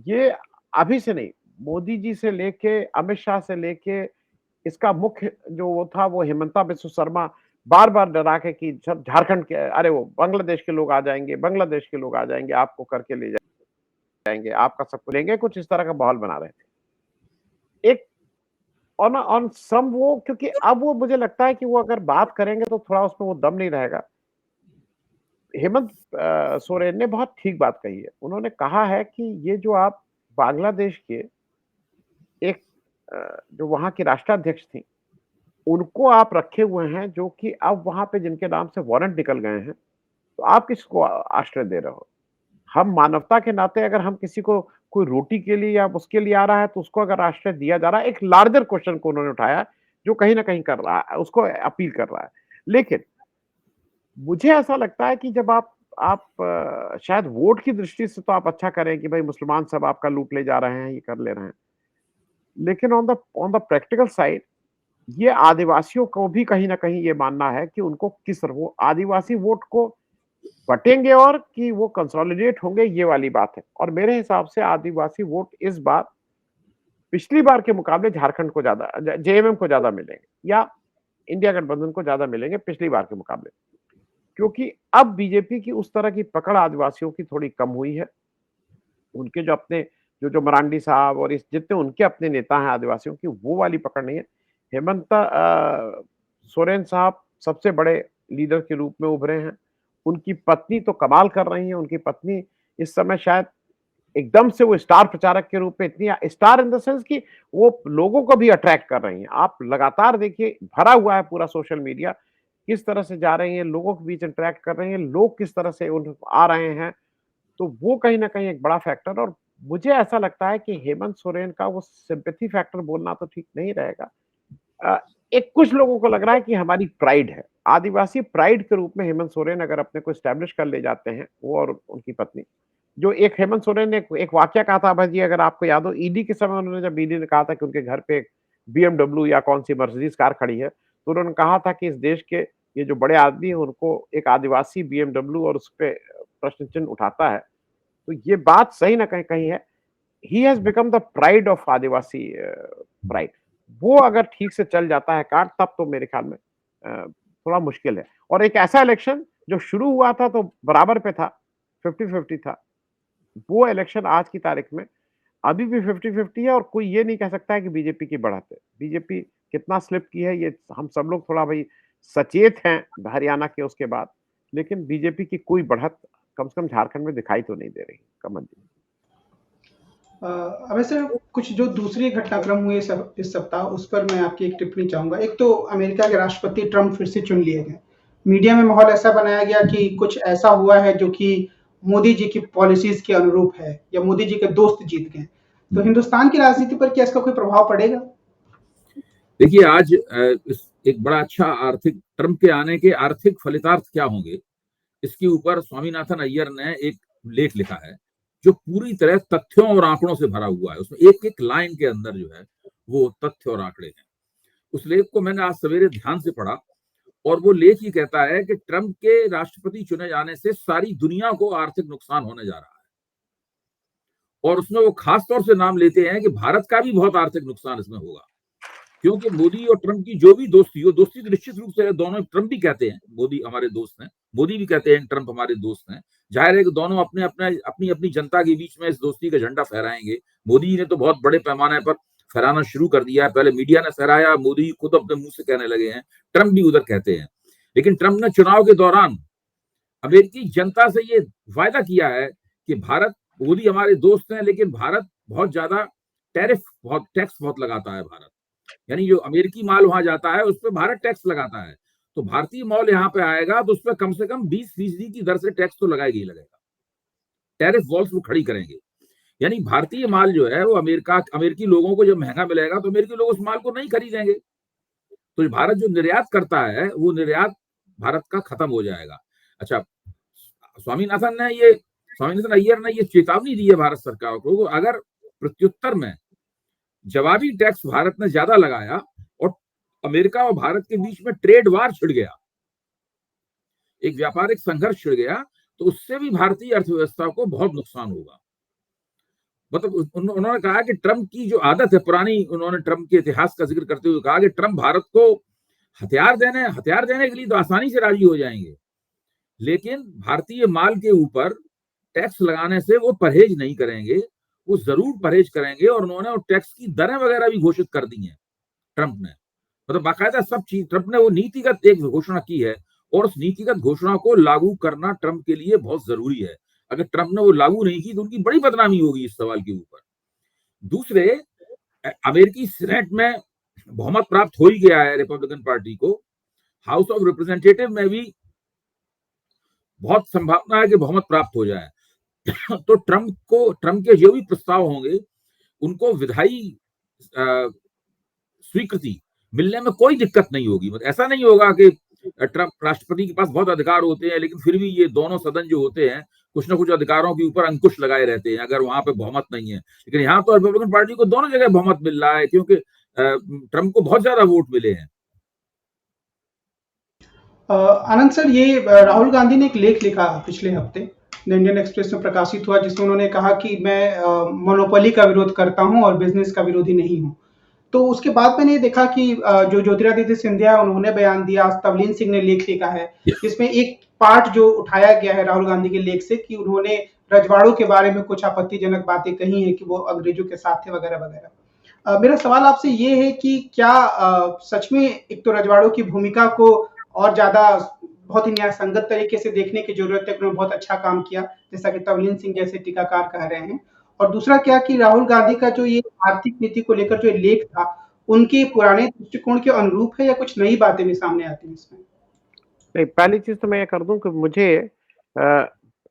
C: ये अभी से नहीं, मोदी जी से लेके अमित शाह से लेके इसका मुख्य जो वो था वो हिमंता बिस्वा शर्मा बार-बार डरा के कि सब झारखंड के, अरे वो बांग्लादेश के लोग आ जाएंगे, बांग्लादेश के लोग आ जाएंगे, आपको करके ले जाएंगे, आपका सब कुछ लेंगे, कुछ इस तरह का माहौल बना रहे थे। एक ऑन ऑन सम वो, क्योंकि अब वो मुझे लगता है कि वो अगर बात करेंगे तो थोड़ा उसमें वो दम नहीं रहेगा। हेमंत सोरेन ने बहुत ठीक बात कही है। उन्होंने कहा है कि ये जो आप बांग्लादेश के एक जो वहां की राष्ट्राध्यक्ष थी, उनको आप रखे हुए हैं, जो कि अब वहां पे जिनके नाम से वारंट निकल गए हैं, तो आप किसको आश्रय दे रहे हो? हम मानवता के नाते अगर हम किसी को कोई रोटी के लिए या उसके लिए आ रहा है, तो उसको अगर आश्रय दिया जा रहा है, एक लार्जर क्वेश्चन को उन्होंने उठाया, जो कहीं ना कहीं कर रहा है, उसको अपील कर रहा है। लेकिन मुझे ऐसा लगता है कि जब आप शायद वोट की दृष्टि से तो आप अच्छा करें कि भाई मुसलमान सब आपका लूट ले जा रहे हैं, ये कर ले रहे हैं, लेकिन ऑन द प्रैक्टिकल साइड ये आदिवासियों को भी कहीं ना कहीं ये मानना है कि उनको किस वो आदिवासी वोट को बटेंगे और कि वो कंसोलिडेट होंगे, ये वाली बात है। और मेरे हिसाब से आदिवासी वोट इस बार पिछली बार के मुकाबले झारखंड को ज्यादा, जेएमएम को ज्यादा मिलेंगे, या इंडिया गठबंधन को ज्यादा मिलेंगे पिछली बार के मुकाबले, क्योंकि अब बीजेपी की उस तरह की पकड़ आदिवासियों की थोड़ी कम हुई है। उनके जो अपने जो मरांडी साहब और इस जितने उनके अपने नेता हैं आदिवासियों की, वो वाली पकड़ नहीं है। हेमंत सोरेन साहब सबसे बड़े लीडर के रूप में उभरे हैं। उनकी पत्नी तो कमाल कर रही है। उनकी पत्नी इस समय शायद एकदम से वो स्टार प्रचारक के रूप में, इतनी स्टार इन द सेंस कि वो लोगों को भी अट्रैक्ट कर रही हैं। आप लगातार देखिए, भरा हुआ है पूरा सोशल मीडिया, किस तरह से जा रही हैं, लोगों के बीच इंटरेक्ट कर रही हैं, लोग किस तरह से उन आ रहे हैं, तो वो कहीं न कहीं एक बड़ा फैक्टर। और मुझे ऐसा लगता है कि हेमंत सोरेन का वो सिम्पैथी फैक्टर बोलना तो ठीक नहीं रहेगा। अ, एक कुछ लोगों को लग रहा है कि हमारी प्राइड है, आदिवासी प्राइड के रूप में हेमंत सोरेन अगर अपने को एस्टैब्लिश कर ले जाते हैं, वो और उनकी पत्नी, जो एक हेमंत सोरेन ने एक वाकया कहा था अभय जी, अगर आपको याद हो, ईडी के समय उन्होंने, जब ईडी ने कहा था कि उनके घर पे एक बीएमडब्ल्यू या कौन-सी मर्सिडीज़ कार खड़ी है, तो उन्होंने कहा था कि इस देश के ये जो बड़े आदमी हैं, उनको एक आदिवासी बीएमडब्ल्यू और उसपे प्रश्न चिन्ह उठाता है। तो ये बात सही ना कहीं कहीं है। He has become the pride of Adivasi pride. वो अगर ठीक से चल जाता है कार्ड, तब तो मेरे ख्याल में थोड़ा मुश्किल है। और एक ऐसा इलेक्शन जो शुरू हुआ था तो बराबर पे था, 50-50 था। वो इलेक्शन आज की तारीख में अभी भी 50-50 है, और कोई ये नहीं कह सकता है कि बीजेपी की बढ़त है। बीजेपी कितना स्लिप की है, ये हम सब लोग थोड़ा भाई सचेत हैं हरियाणा के उसके बाद, लेकिन बीजेपी की कोई बढ़त कम से कम झारखंड में दिखाई तो नहीं दे रही। कमल जी।
A: वैसे कुछ जो दूसरे घटनाक्रम हुए इस सप्ताह, उस पर मैं आपकी एक टिप्पणी चाहूंगा। एक तो अमेरिका के राष्ट्रपति ट्रंप फिर से चुन लिए गए। मीडिया में माहौल ऐसा बनाया गया कि कुछ ऐसा हुआ है जो कि मोदी जी की पॉलिसीज के अनुरूप है, या मोदी जी के दोस्त जीत गए। तो हिंदुस्तान की राजनीति पर क्या इसका कोई प्रभाव पड़ेगा?
B: देखिए, आज एक बड़ा अच्छा ट्रंप के आने के आर्थिक फलितार्थ क्या होंगे, इसके ऊपर स्वामीनाथन अय्यर ने एक लेख लिखा है जो पूरी तरह तथ्यों और आंकड़ों से भरा हुआ है। उसमें एक एक लाइन के अंदर जो है वो तथ्य और आंकड़े हैं। उस लेख को मैंने आज सवेरे ध्यान से पढ़ा और वो लेख ही कहता है कि ट्रंप के राष्ट्रपति चुने जाने से सारी दुनिया को आर्थिक नुकसान होने जा रहा है, और उसमें वो खास तौर से नाम लेते हैं कि भारत का भी बहुत आर्थिक नुकसान इसमें होगा, क्योंकि मोदी और ट्रंप की जो भी दोस्ती हो, दोस्ती तो निश्चित रूप से दोनों, ट्रंप भी कहते हैं मोदी हमारे दोस्त हैं, मोदी भी कहते हैं ट्रंप हमारे दोस्त हैं। जाहिर है कि दोनों अपने अपने अपनी अपनी जनता के बीच में इस दोस्ती का झंडा फहराएंगे। मोदी ने तो बहुत बड़े पैमाने पर फहराना शुरू कर दिया है, पहले मीडिया ने फहराया, मोदी खुद अपने मुंह से कहने लगे हैं, ट्रंप भी उधर कहते हैं। लेकिन ट्रंप ने चुनाव के दौरान अमेरिकी जनता से ये वायदा किया है कि भारत, मोदी हमारे दोस्त हैं, लेकिन भारत बहुत ज्यादा टैक्स बहुत लगाता है भारत, यानी जो अमेरिकी माल वहां जाता है उस पर भारत टैक्स लगाता है, तो भारतीय माल यहाँ पे आएगा तो उस पर कम से कम 20% की दर से टैक्स तो लगाएगा ही लगेगा। टैरिफ वॉल्स वो खड़ी करेंगे, यानी भारतीय माल जो है वो अमेरिकी लोगों को जब महंगा मिलेगा तो अमेरिकी लोग उस माल को नहीं खरीदेंगे, तो भारत जो निर्यात करता है वो निर्यात भारत का खत्म हो जाएगा। अच्छा, स्वामीनाथन अय्यर ने ये चेतावनी दी है भारत सरकार को, अगर प्रत्युत्तर में जवाबी टैक्स भारत ने ज्यादा लगाया और अमेरिका और भारत के बीच में ट्रेड वार छिड़ गया, एक व्यापारिक संघर्ष छिड़ गया, तो उससे भी भारतीय अर्थव्यवस्था को बहुत नुकसान होगा। मतलब उन्होंने कहा कि ट्रंप की जो आदत है पुरानी, उन्होंने ट्रंप के इतिहास का जिक्र करते हुए कहा कि ट्रंप भारत को हथियार देने के लिए तो आसानी से राजी हो जाएंगे, लेकिन भारतीय माल के ऊपर टैक्स लगाने से वो परहेज नहीं करेंगे, वो जरूर परहेज करेंगे। और उन्होंने टैक्स की दरें वगैरह भी घोषित कर दी हैं ट्रंप ने, मतलब बाकायदा सब चीज ट्रंप ने वो नीतिगत एक घोषणा की है, और उस नीतिगत घोषणा को लागू करना ट्रंप के लिए बहुत जरूरी है। अगर ट्रंप ने वो लागू नहीं की तो उनकी बड़ी बदनामी होगी इस सवाल के ऊपर। दूसरे, अमेरिकी सीनेट में बहुमत प्राप्त हो ही गया है रिपब्लिकन पार्टी को, हाउस ऑफ रिप्रेजेंटेटिव में भी बहुत संभावना है कि बहुमत प्राप्त हो जाए। तो ट्रंप के जो भी प्रस्ताव होंगे उनको विधायी स्वीकृति मिलने में कोई दिक्कत नहीं होगी। मतलब ऐसा नहीं होगा कि ट्रंप राष्ट्रपति के पास बहुत अधिकार होते हैं लेकिन फिर भी ये दोनों सदन जो होते हैं कुछ ना कुछ अधिकारों के ऊपर अंकुश लगाए रहते हैं अगर वहां पे बहुमत नहीं है। लेकिन यहाँ तो रिपब्लिकन पार्टी को दोनों जगह बहुमत मिल रहा है क्योंकि ट्रंप को बहुत ज्यादा वोट मिले हैं।
A: आनंद सर, ये राहुल गांधी ने एक लेख लिखा पिछले हफ्ते, द इंडियन एक्सप्रेस में प्रकाशित हुआ, जिसमें उन्होंने कहा कि मैं मोनोपोली का विरोध करता हूं और बिजनेस का विरोधी नहीं हूं। तो उसके बाद मैंने देखा कि जो ज्योतिरादित्य सिंधिया उन्होंने बयान दिया, तवलीन सिंह ने लेख लिखा है, जिसमें एक पार्ट जो उठाया गया है राहुल गांधी के लेख से कि उन्होंने रजवाड़ों के बारे में कुछ आपत्तिजनक बातें कही हैं कि वो अंग्रेजों के साथ थे वगैरह वगैरह। मेरा सवाल आपसे ये है कि क्या सच में एक तो रजवाड़ों की भूमिका को और ज्यादा बहुत ही न्याय संगत तरीके से देखने की जरूरत है, उन्होंने बहुत अच्छा काम किया जैसा कि तवलीन सिंह जैसे टीकाकार कह रहे हैं, और दूसरा क्या कि राहुल गांधी का जो ये आर्थिक नीति को लेकर जो लेख था उनके पुराने दृष्टिकोण के अनुरूप है या कुछ नई बातें भी सामने आती हैं इसमें?
C: नहीं, पहली चीज तो मैं ये कर दूं कि मुझे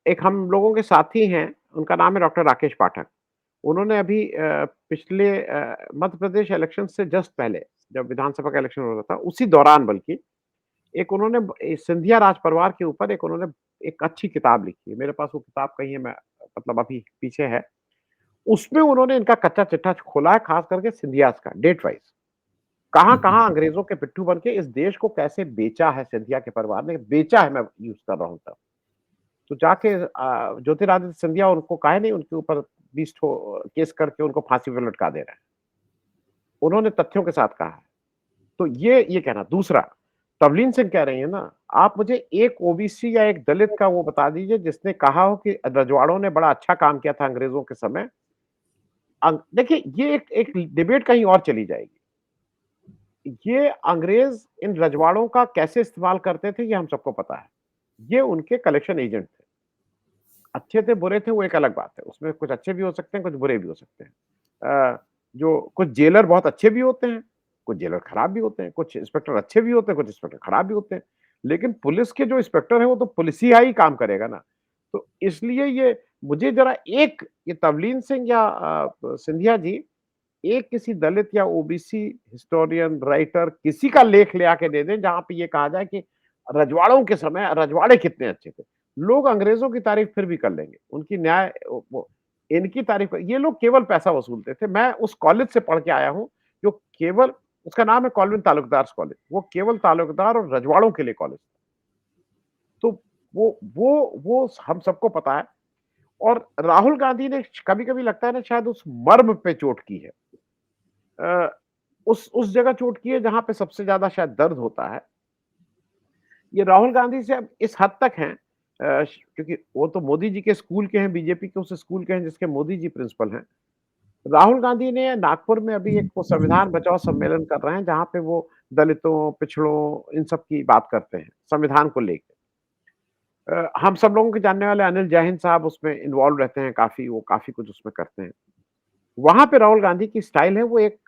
C: एक हम लोगों के साथी हैं, उनका नाम है डॉक्टर राकेश पाठक। उन्होंने अभी पिछले मध्य प्रदेश इलेक्शन से जस्ट पहले जब विधानसभा का इलेक्शन हो रहा था उसी दौरान बल्कि एक उन्होंने सिंधिया राज परिवार के ऊपर उन्होंने एक अच्छी किताब लिखी है। मेरे पास वो किताब कहीं है, मैं मतलब अभी पीछे है। उसमें उन्होंने इनका कच्चा चिट्ठा खोला है, खास करके सिंधियास का डेट वाइज कहां अंग्रेजों के पिट्ठू बन के इस देश को कैसे बेचा है, सिंधिया के परिवार ने बेचा है, मैं यूज कर रहा हूं तब। तो जाके ज्योतिरादित्य सिंधिया उनको कहे नहीं, उनके ऊपर 20 केस करके उनको फांसी पर लटका दे रहे हैं। उन्होंने तथ्यों के साथ कहा है। तो ये कहना। दूसरा, तवलीन सिंह कह रही है ना, आप मुझे एक ओबीसी या एक दलित का वो बता दीजिए जिसने कहा हो कि रजवाड़ों ने बड़ा अच्छा काम किया था अंग्रेजों के समय। देखिए, ये एक डिबेट कहीं और चली जाएगी। ये अंग्रेज इन रजवाड़ों का कैसे इस्तेमाल करते थे ये हम सबको पता है। ये उनके कलेक्शन एजेंट थे। अच्छे थे बुरे थे वो एक अलग बात है, उसमें कुछ अच्छे भी हो सकते हैं, कुछ बुरे भी हो सकते हैं। जो कुछ जेलर बहुत अच्छे भी होते हैं, कुछ जेलर खराब भी होते हैं, कुछ इंस्पेक्टर अच्छे भी होते हैं, कुछ इंस्पेक्टर खराब भी होते हैं। लेकिन पुलिस के जो इंस्पेक्टर है वो तो पुलिस ही काम करेगा ना। तो इसलिए ये मुझे जरा एक ये तवलीन सिंह या सिंधिया जी एक किसी दलित या ओबीसी हिस्टोरियन राइटर किसी का लेख ले आके दे दें जहां पे ये कहा जाए कि रजवाड़ों के समय रजवाड़े कितने अच्छे थे। लोग अंग्रेजों की तारीफ फिर भी कर लेंगे, उनकी न्याय वो इनकी तारीफ, ये लोग केवल पैसा वसूलते थे। मैं उस कॉलेज से पढ़ के आया हूँ जो केवल, उसका नाम है कॉल्विन तालुकदार्स कॉलेज, वो केवल तालुकदार और रजवाड़ों के लिए कॉलेज। तो वो हम सबको पता है। और राहुल गांधी ने कभी-कभी लगता है ना शायद उस मर्म पे चोट की है। अ, उस जगह चोट की है जहां पे सबसे ज्यादा शायद दर्द होता है। ये राहुल गांधी से अब इस हद तक हैं, क्योंकि वो तो मोदी जी के स्कूल के हैं, बीजेपी के उस स्कूल के हैं जिसके मोदी जी प्रिंसिपल हैं। राहुल गांधी ने नागपुर में अभी एक वो संविधान बचाओ सम्मेलन कर रहे हैं जहां पे वो दलितों, पिछड़ों, इन सब की बात करते हैं संविधान को लेकर। हम सब लोगों के जानने वाले अनिल जैन साहब उसमें इन्वॉल्व रहते हैं काफी, वो काफी कुछ उसमें करते हैं। वहां पे राहुल गांधी की स्टाइल है, वो एक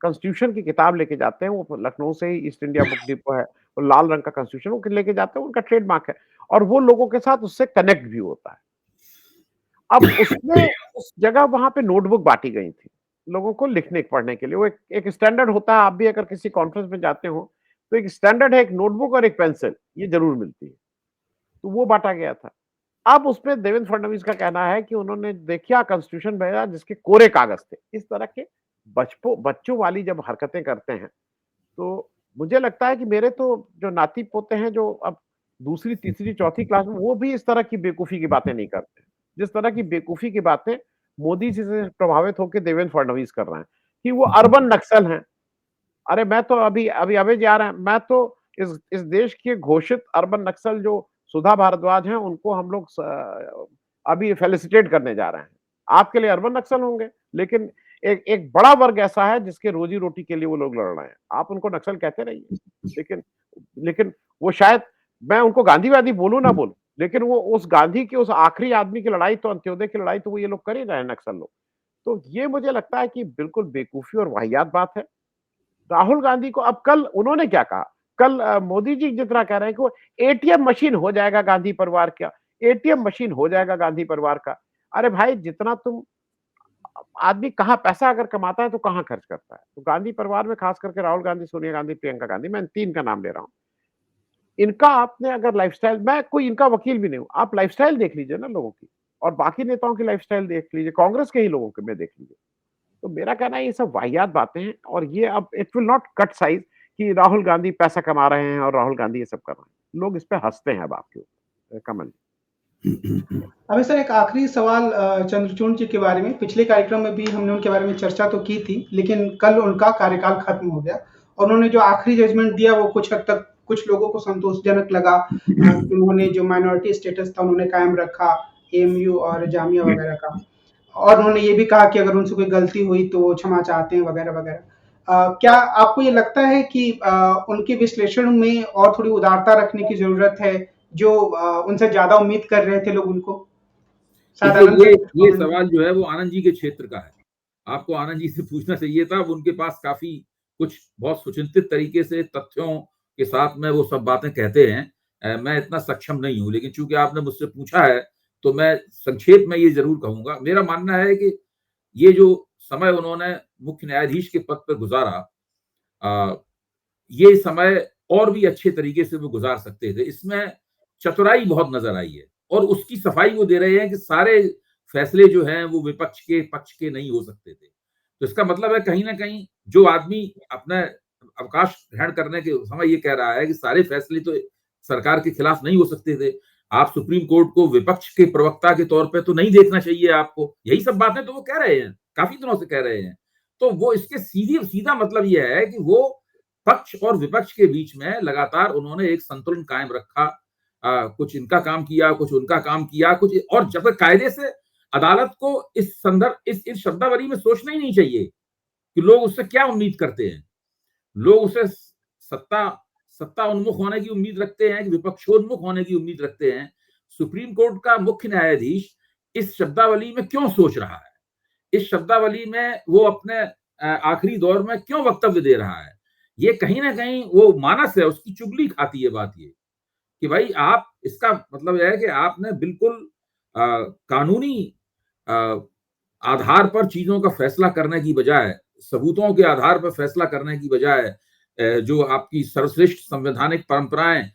C: कॉन्स्टिट्यूशन की किताब लेके जाते हैं, वो लखनऊ से ही ईस्ट इंडिया बुक डिपो है, वो लाल रंग का कॉन्स्टिट्यूशन वो लेके जाते हैं, उनका ट्रेडमार्क है, और वो लोगों के साथ उससे कनेक्ट भी होता है। अब उसमें उस जगह वहां पे नोटबुक बांटी गई थी लोगों को लिखने पढ़ने के लिए। वो एक स्टैंडर्ड होता है, आप भी अगर किसी कॉन्फ्रेंस में जाते हो तो एक स्टैंडर्ड है, एक नोटबुक और एक पेंसिल, ये जरूर मिलती है। तो वो बांटा गया था। अब उसमें देवेंद्र फडणवीस का कहना है कि उन्होंने देखिए कॉन्स्टिट्यूशन भेजा जिसके कोरे कागज थे। इस तरह के बच्चों वाली जब हरकतें करते हैं तो मुझे लगता है कि मेरे तो जो नाती पोते हैं जो अब दूसरी, तीसरी, चौथी क्लास में, वो भी इस तरह की बेवकूफी की बातें नहीं करते। जिस तरह की बेवकूफी की बातें मोदी जी से प्रभावित होकर देवेंद्र फडणवीस कर रहे हैं कि वो अर्बन नक्सल हैं। अरे मैं तो अभी अभी अभी जा रहे हैं, मैं तो इस देश के घोषित अर्बन नक्सल जो सुधा भारद्वाज हैं उनको हम लोग अभी फेलिसिटेट करने जा रहे हैं। आपके लिए अर्बन नक्सल होंगे, लेकिन एक एक बड़ा वर्ग ऐसा है जिसके रोजी रोटी के लिए वो लोग लड़ रहे हैं। आप उनको नक्सल कहते रहिए, लेकिन लेकिन वो शायद, मैं उनको गांधीवादी बोलूं ना बोलूं, लेकिन वो उस गांधी के उस आखिरी आदमी की लड़ाई, तो अंत्योदय की लड़ाई तो वो ये लोग कर ही रहे हैं, नक्सल लोग। तो ये मुझे लगता है कि बिल्कुल बेवकूफी और वाहियात बात है। राहुल गांधी को अब, कल उन्होंने क्या कहा, कल मोदी जी जितना कह रहे हैं कि वो एटीएम मशीन हो जाएगा गांधी परिवार का, एटीएम मशीन हो जाएगा गांधी परिवार का। अरे भाई, जितना तुम, आदमी कहाँ पैसा अगर कमाता है तो कहाँ खर्च करता है। तो गांधी परिवार में खास करके राहुल गांधी, सोनिया गांधी, प्रियंका गांधी, मैं इन तीन का नाम ले रहा हूँ। इनका आपने अगर लाइफस्टाइल, मैं कोई इनका वकील भी नहीं हूं, आप लाइफस्टाइल देख लीजिए ना लोगों की, और बाकी नेताओं की लाइफस्टाइल देख लीजिए, कांग्रेस के ही लोगों के में देख लीजिए। तो मेरा कहना है ये सब वाहियात बातें हैं, और ये अब it will not cut size कि राहुल गांधी पैसा कमा रहे हैं और राहुल गांधी ये सब कर रहे हैं। लोग इस पे हंसते हैं अब आपके ऊपर। कमल
A: अभी सर एक आखिरी सवाल चंद्रचूड़ जी के बारे में। पिछले कार्यक्रम में भी हमने उनके बारे में चर्चा तो की थी, लेकिन कल उनका कार्यकाल खत्म हो गया और उन्होंने जो आखिरी जजमेंट दिया वो कुछ हद तक कुछ लोगों को संतोषजनक लगा। उन्होंने जो माइनॉरिटी स्टेटस था उन्होंने कायम रखा, एएमयू और जामिया वगैरह का, और उन्होंने ये भी कहा कि अगर उनसे कोई गलती हुई तो वो क्षमा चाहते हैं वगैरह वगैरह। क्या आपको ये लगता है कि उनके विश्लेषण में और थोड़ी उदारता रखने की जरूरत है, जो उनसे ज्यादा उम्मीद कर रहे थे लोग उनको?
B: देखिए, ये सवाल जो है वो आनंद जी के क्षेत्र का है। आपको आनंद जी से पूछना चाहिए था, उनके पास काफी कुछ बहुत सुचिंतित तरीके से तथ्यों के साथ में वो सब बातें कहते हैं। मैं इतना सक्षम नहीं हूं, लेकिन चूंकि आपने मुझसे पूछा है तो मैं संक्षेप में ये जरूर कहूंगा। मेरा मानना है कि ये जो समय उन्होंने मुख्य न्यायाधीश के पद पर गुजारा, ये समय और भी अच्छे तरीके से वो गुजार सकते थे। इसमें चतुराई बहुत नजर आई है और उसकी सफाई वो दे रहे हैं कि सारे फैसले जो हैं वो विपक्ष के पक्ष के नहीं हो सकते थे। तो इसका मतलब है कहीं ना कहीं जो आदमी अपने अवकाश ग्रहण करने के समय ये कह रहा है कि सारे फैसले तो सरकार के खिलाफ नहीं हो सकते थे, आप सुप्रीम कोर्ट को विपक्ष के प्रवक्ता के तौर पे तो नहीं देखना चाहिए आपको, यही सब बातें तो वो कह रहे हैं, काफी दिनों से कह रहे हैं। तो वो इसके सीधा मतलब ये है कि वो पक्ष और विपक्ष के बीच में लगातार उन्होंने एक संतुलन कायम रखा। कुछ इनका काम किया, कुछ उनका काम किया, कुछ, और जब तक कायदे से अदालत को इस संदर्भ इस शब्दावली में सोचना ही नहीं चाहिए कि लोग उससे क्या उम्मीद करते हैं। लोग उसे सत्ता उन्मुख होने की उम्मीद रखते हैं कि विपक्षोन्मुख होने की उम्मीद रखते हैं। सुप्रीम कोर्ट का मुख्य न्यायाधीश इस शब्दावली में क्यों सोच रहा है, इस शब्दावली में वो अपने आखिरी दौर में क्यों वक्तव्य दे रहा है, ये कहीं ना कहीं वो मानस है, उसकी चुगली खाती है बात ये कि भाई आप, इसका मतलब यह है कि आपने बिल्कुल कानूनी आधार पर चीजों का फैसला करने की बजाय, सबूतों के आधार पर फैसला करने की बजाय, जो आपकी सर्वश्रेष्ठ संवैधानिक परंपराएं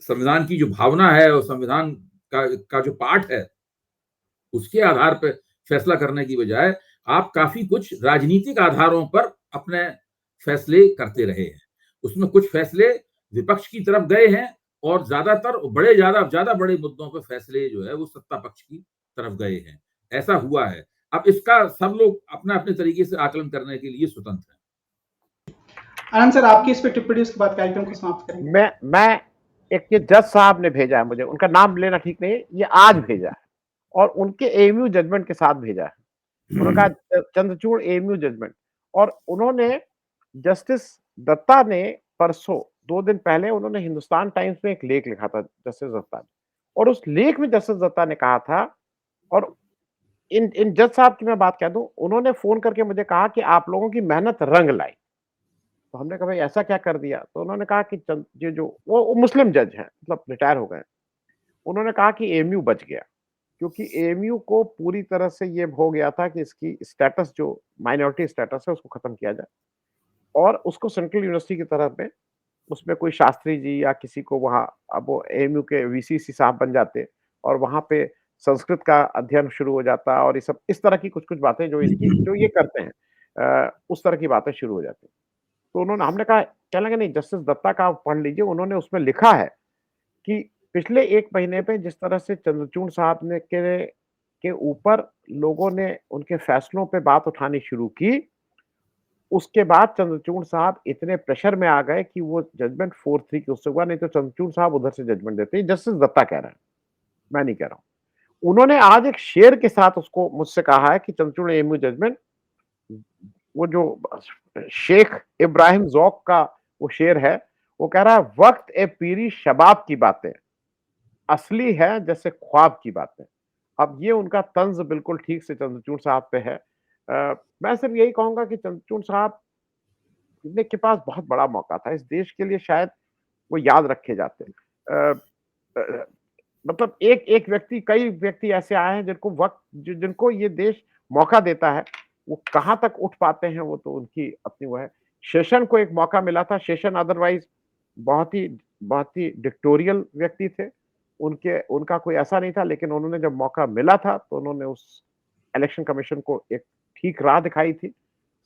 B: संविधान की जो भावना है और संविधान का जो पाठ है उसके आधार पर फैसला करने की बजाय आप काफी कुछ राजनीतिक आधारों पर अपने फैसले करते रहे हैं। उसमें कुछ फैसले विपक्ष की तरफ गए हैं और ज्यादातर ज्यादा बड़े मुद्दों पर फैसले जो है वो सत्ता पक्ष की तरफ गए हैं। ऐसा हुआ है। अब इसका सब लोग अपने अपने तरीके से आकलन करने के लिए स्वतंत्र हैं।
A: आनंद सर, आपकी इस पे टिप्पणी, उसके बाद कार्यक्रम को समाप्त करेंगे।
C: मैं एक ये जज साहब ने भेजा है मुझे, उनका नाम लेना ठीक नहीं है, ये आज भेजा है और उनके एएमयू जजमेंट के साथ भेजा है। उन्होंने कहा चंद्रचूड़ एएमयू जजमेंट, और उन्होंने जस्टिस दत्ता ने परसों 2 दिन पहले उन्होंने हिंदुस्तान टाइम्स में एक लेख लिखा था जस्टिस दत्ता ने, और उस लेख में जस्टिस दत्ता ने कहा था, और इन जज साहब की मैं बात कह दूं, उन्होंने फोन करके मुझे कहा कि आप लोगों की मेहनत रंग लाई। तो हमने कहा भाई ऐसा क्या कर दिया? तो उन्होंने कहा कि ये जो वो मुस्लिम जज हैं, मतलब रिटायर हो गए, उन्होंने कहा कि एएमयू बच गया, क्योंकि एएमयू को पूरी तरह से ये हो गया था कि इसकी स्टेटस, जो माइनॉरिटी स्टेटस है, उसको खत्म किया जाए और उसको सेंट्रल यूनिवर्सिटी की तरफ में उसमें कोई शास्त्री जी या किसी को वहाँ, अब वो एएमयू के वीसीसी साहब बन जाते और वहाँ पे संस्कृत का अध्ययन शुरू हो जाता, और ये सब इस तरह की कुछ बातें जो ये करते हैं, उस तरह की बातें शुरू हो जाती। तो उन्होंने, हमने कहा, कहने लगे नहीं, जस्टिस दत्ता का आप पढ़ लीजिए, उन्होंने उसमें लिखा है कि पिछले 1 महीने पे जिस तरह से चंद्रचूड़ साहब ने के ऊपर लोगों ने उनके फैसलों पे बात उठानी शुरू की, उसके बाद चंद्रचूड़ साहब इतने प्रेशर में आ गए कि वो जजमेंट 4-3 की उससे हुआ, नहीं तो चंद्रचूड़ साहब उधर से जजमेंट देते। जस्टिस दत्ता कह रहे हैं, मैं नहीं कह रहा हूं। उन्होंने आज एक शेर के साथ उसको मुझसे कहा है कि चंद्रचूड़ एएमयू जजमेंट, वो जो शेख इब्राहिम ज़ौक का वो शेर है, वो कह रहा है, वक्त ए पीरी शबाब की बातें असली है जैसे ख्वाब की बातें। अब ये उनका तंज बिल्कुल ठीक से चंद्रचूड़ साहब पे है। मैं सिर्फ यही कहूंगा कि चंद्रचूड़ साहब के पास बहुत बड़ा मौका था इस देश के लिए, शायद वो याद रखे जाते हैं। मतलब एक व्यक्ति, कई व्यक्ति ऐसे आए हैं जिनको ये देश मौका देता है, वो कहां तक उठ पाते हैं वो तो उनकी अपनी वो है। शेषन को एक मौका मिला था, शेषन अदरवाइज बहुत ही डिक्टोरियल व्यक्ति थे, उनका कोई ऐसा नहीं था, लेकिन उन्होंने जब मौका मिला था तो उन्होंने उस इलेक्शन कमीशन को एक ठीक राह दिखाई थी।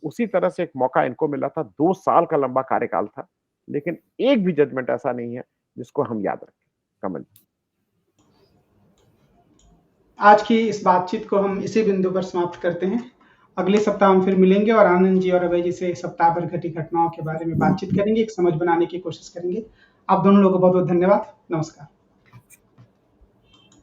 C: उसी तरह से एक मौका इनको मिला था, 2 साल का लंबा कार्यकाल था, लेकिन एक भी जजमेंट ऐसा नहीं है जिसको हम याद रखें। कमल,
A: आज की इस बातचीत को हम इसी बिंदु पर समाप्त करते हैं। अगले सप्ताह हम फिर मिलेंगे और आनंद जी और अभय जी से सप्ताह भर घटी घटनाओं के बारे में बातचीत करेंगे, एक समझ बनाने की कोशिश करेंगे। आप दोनों लोगों को बहुत बहुत धन्यवाद। नमस्कार।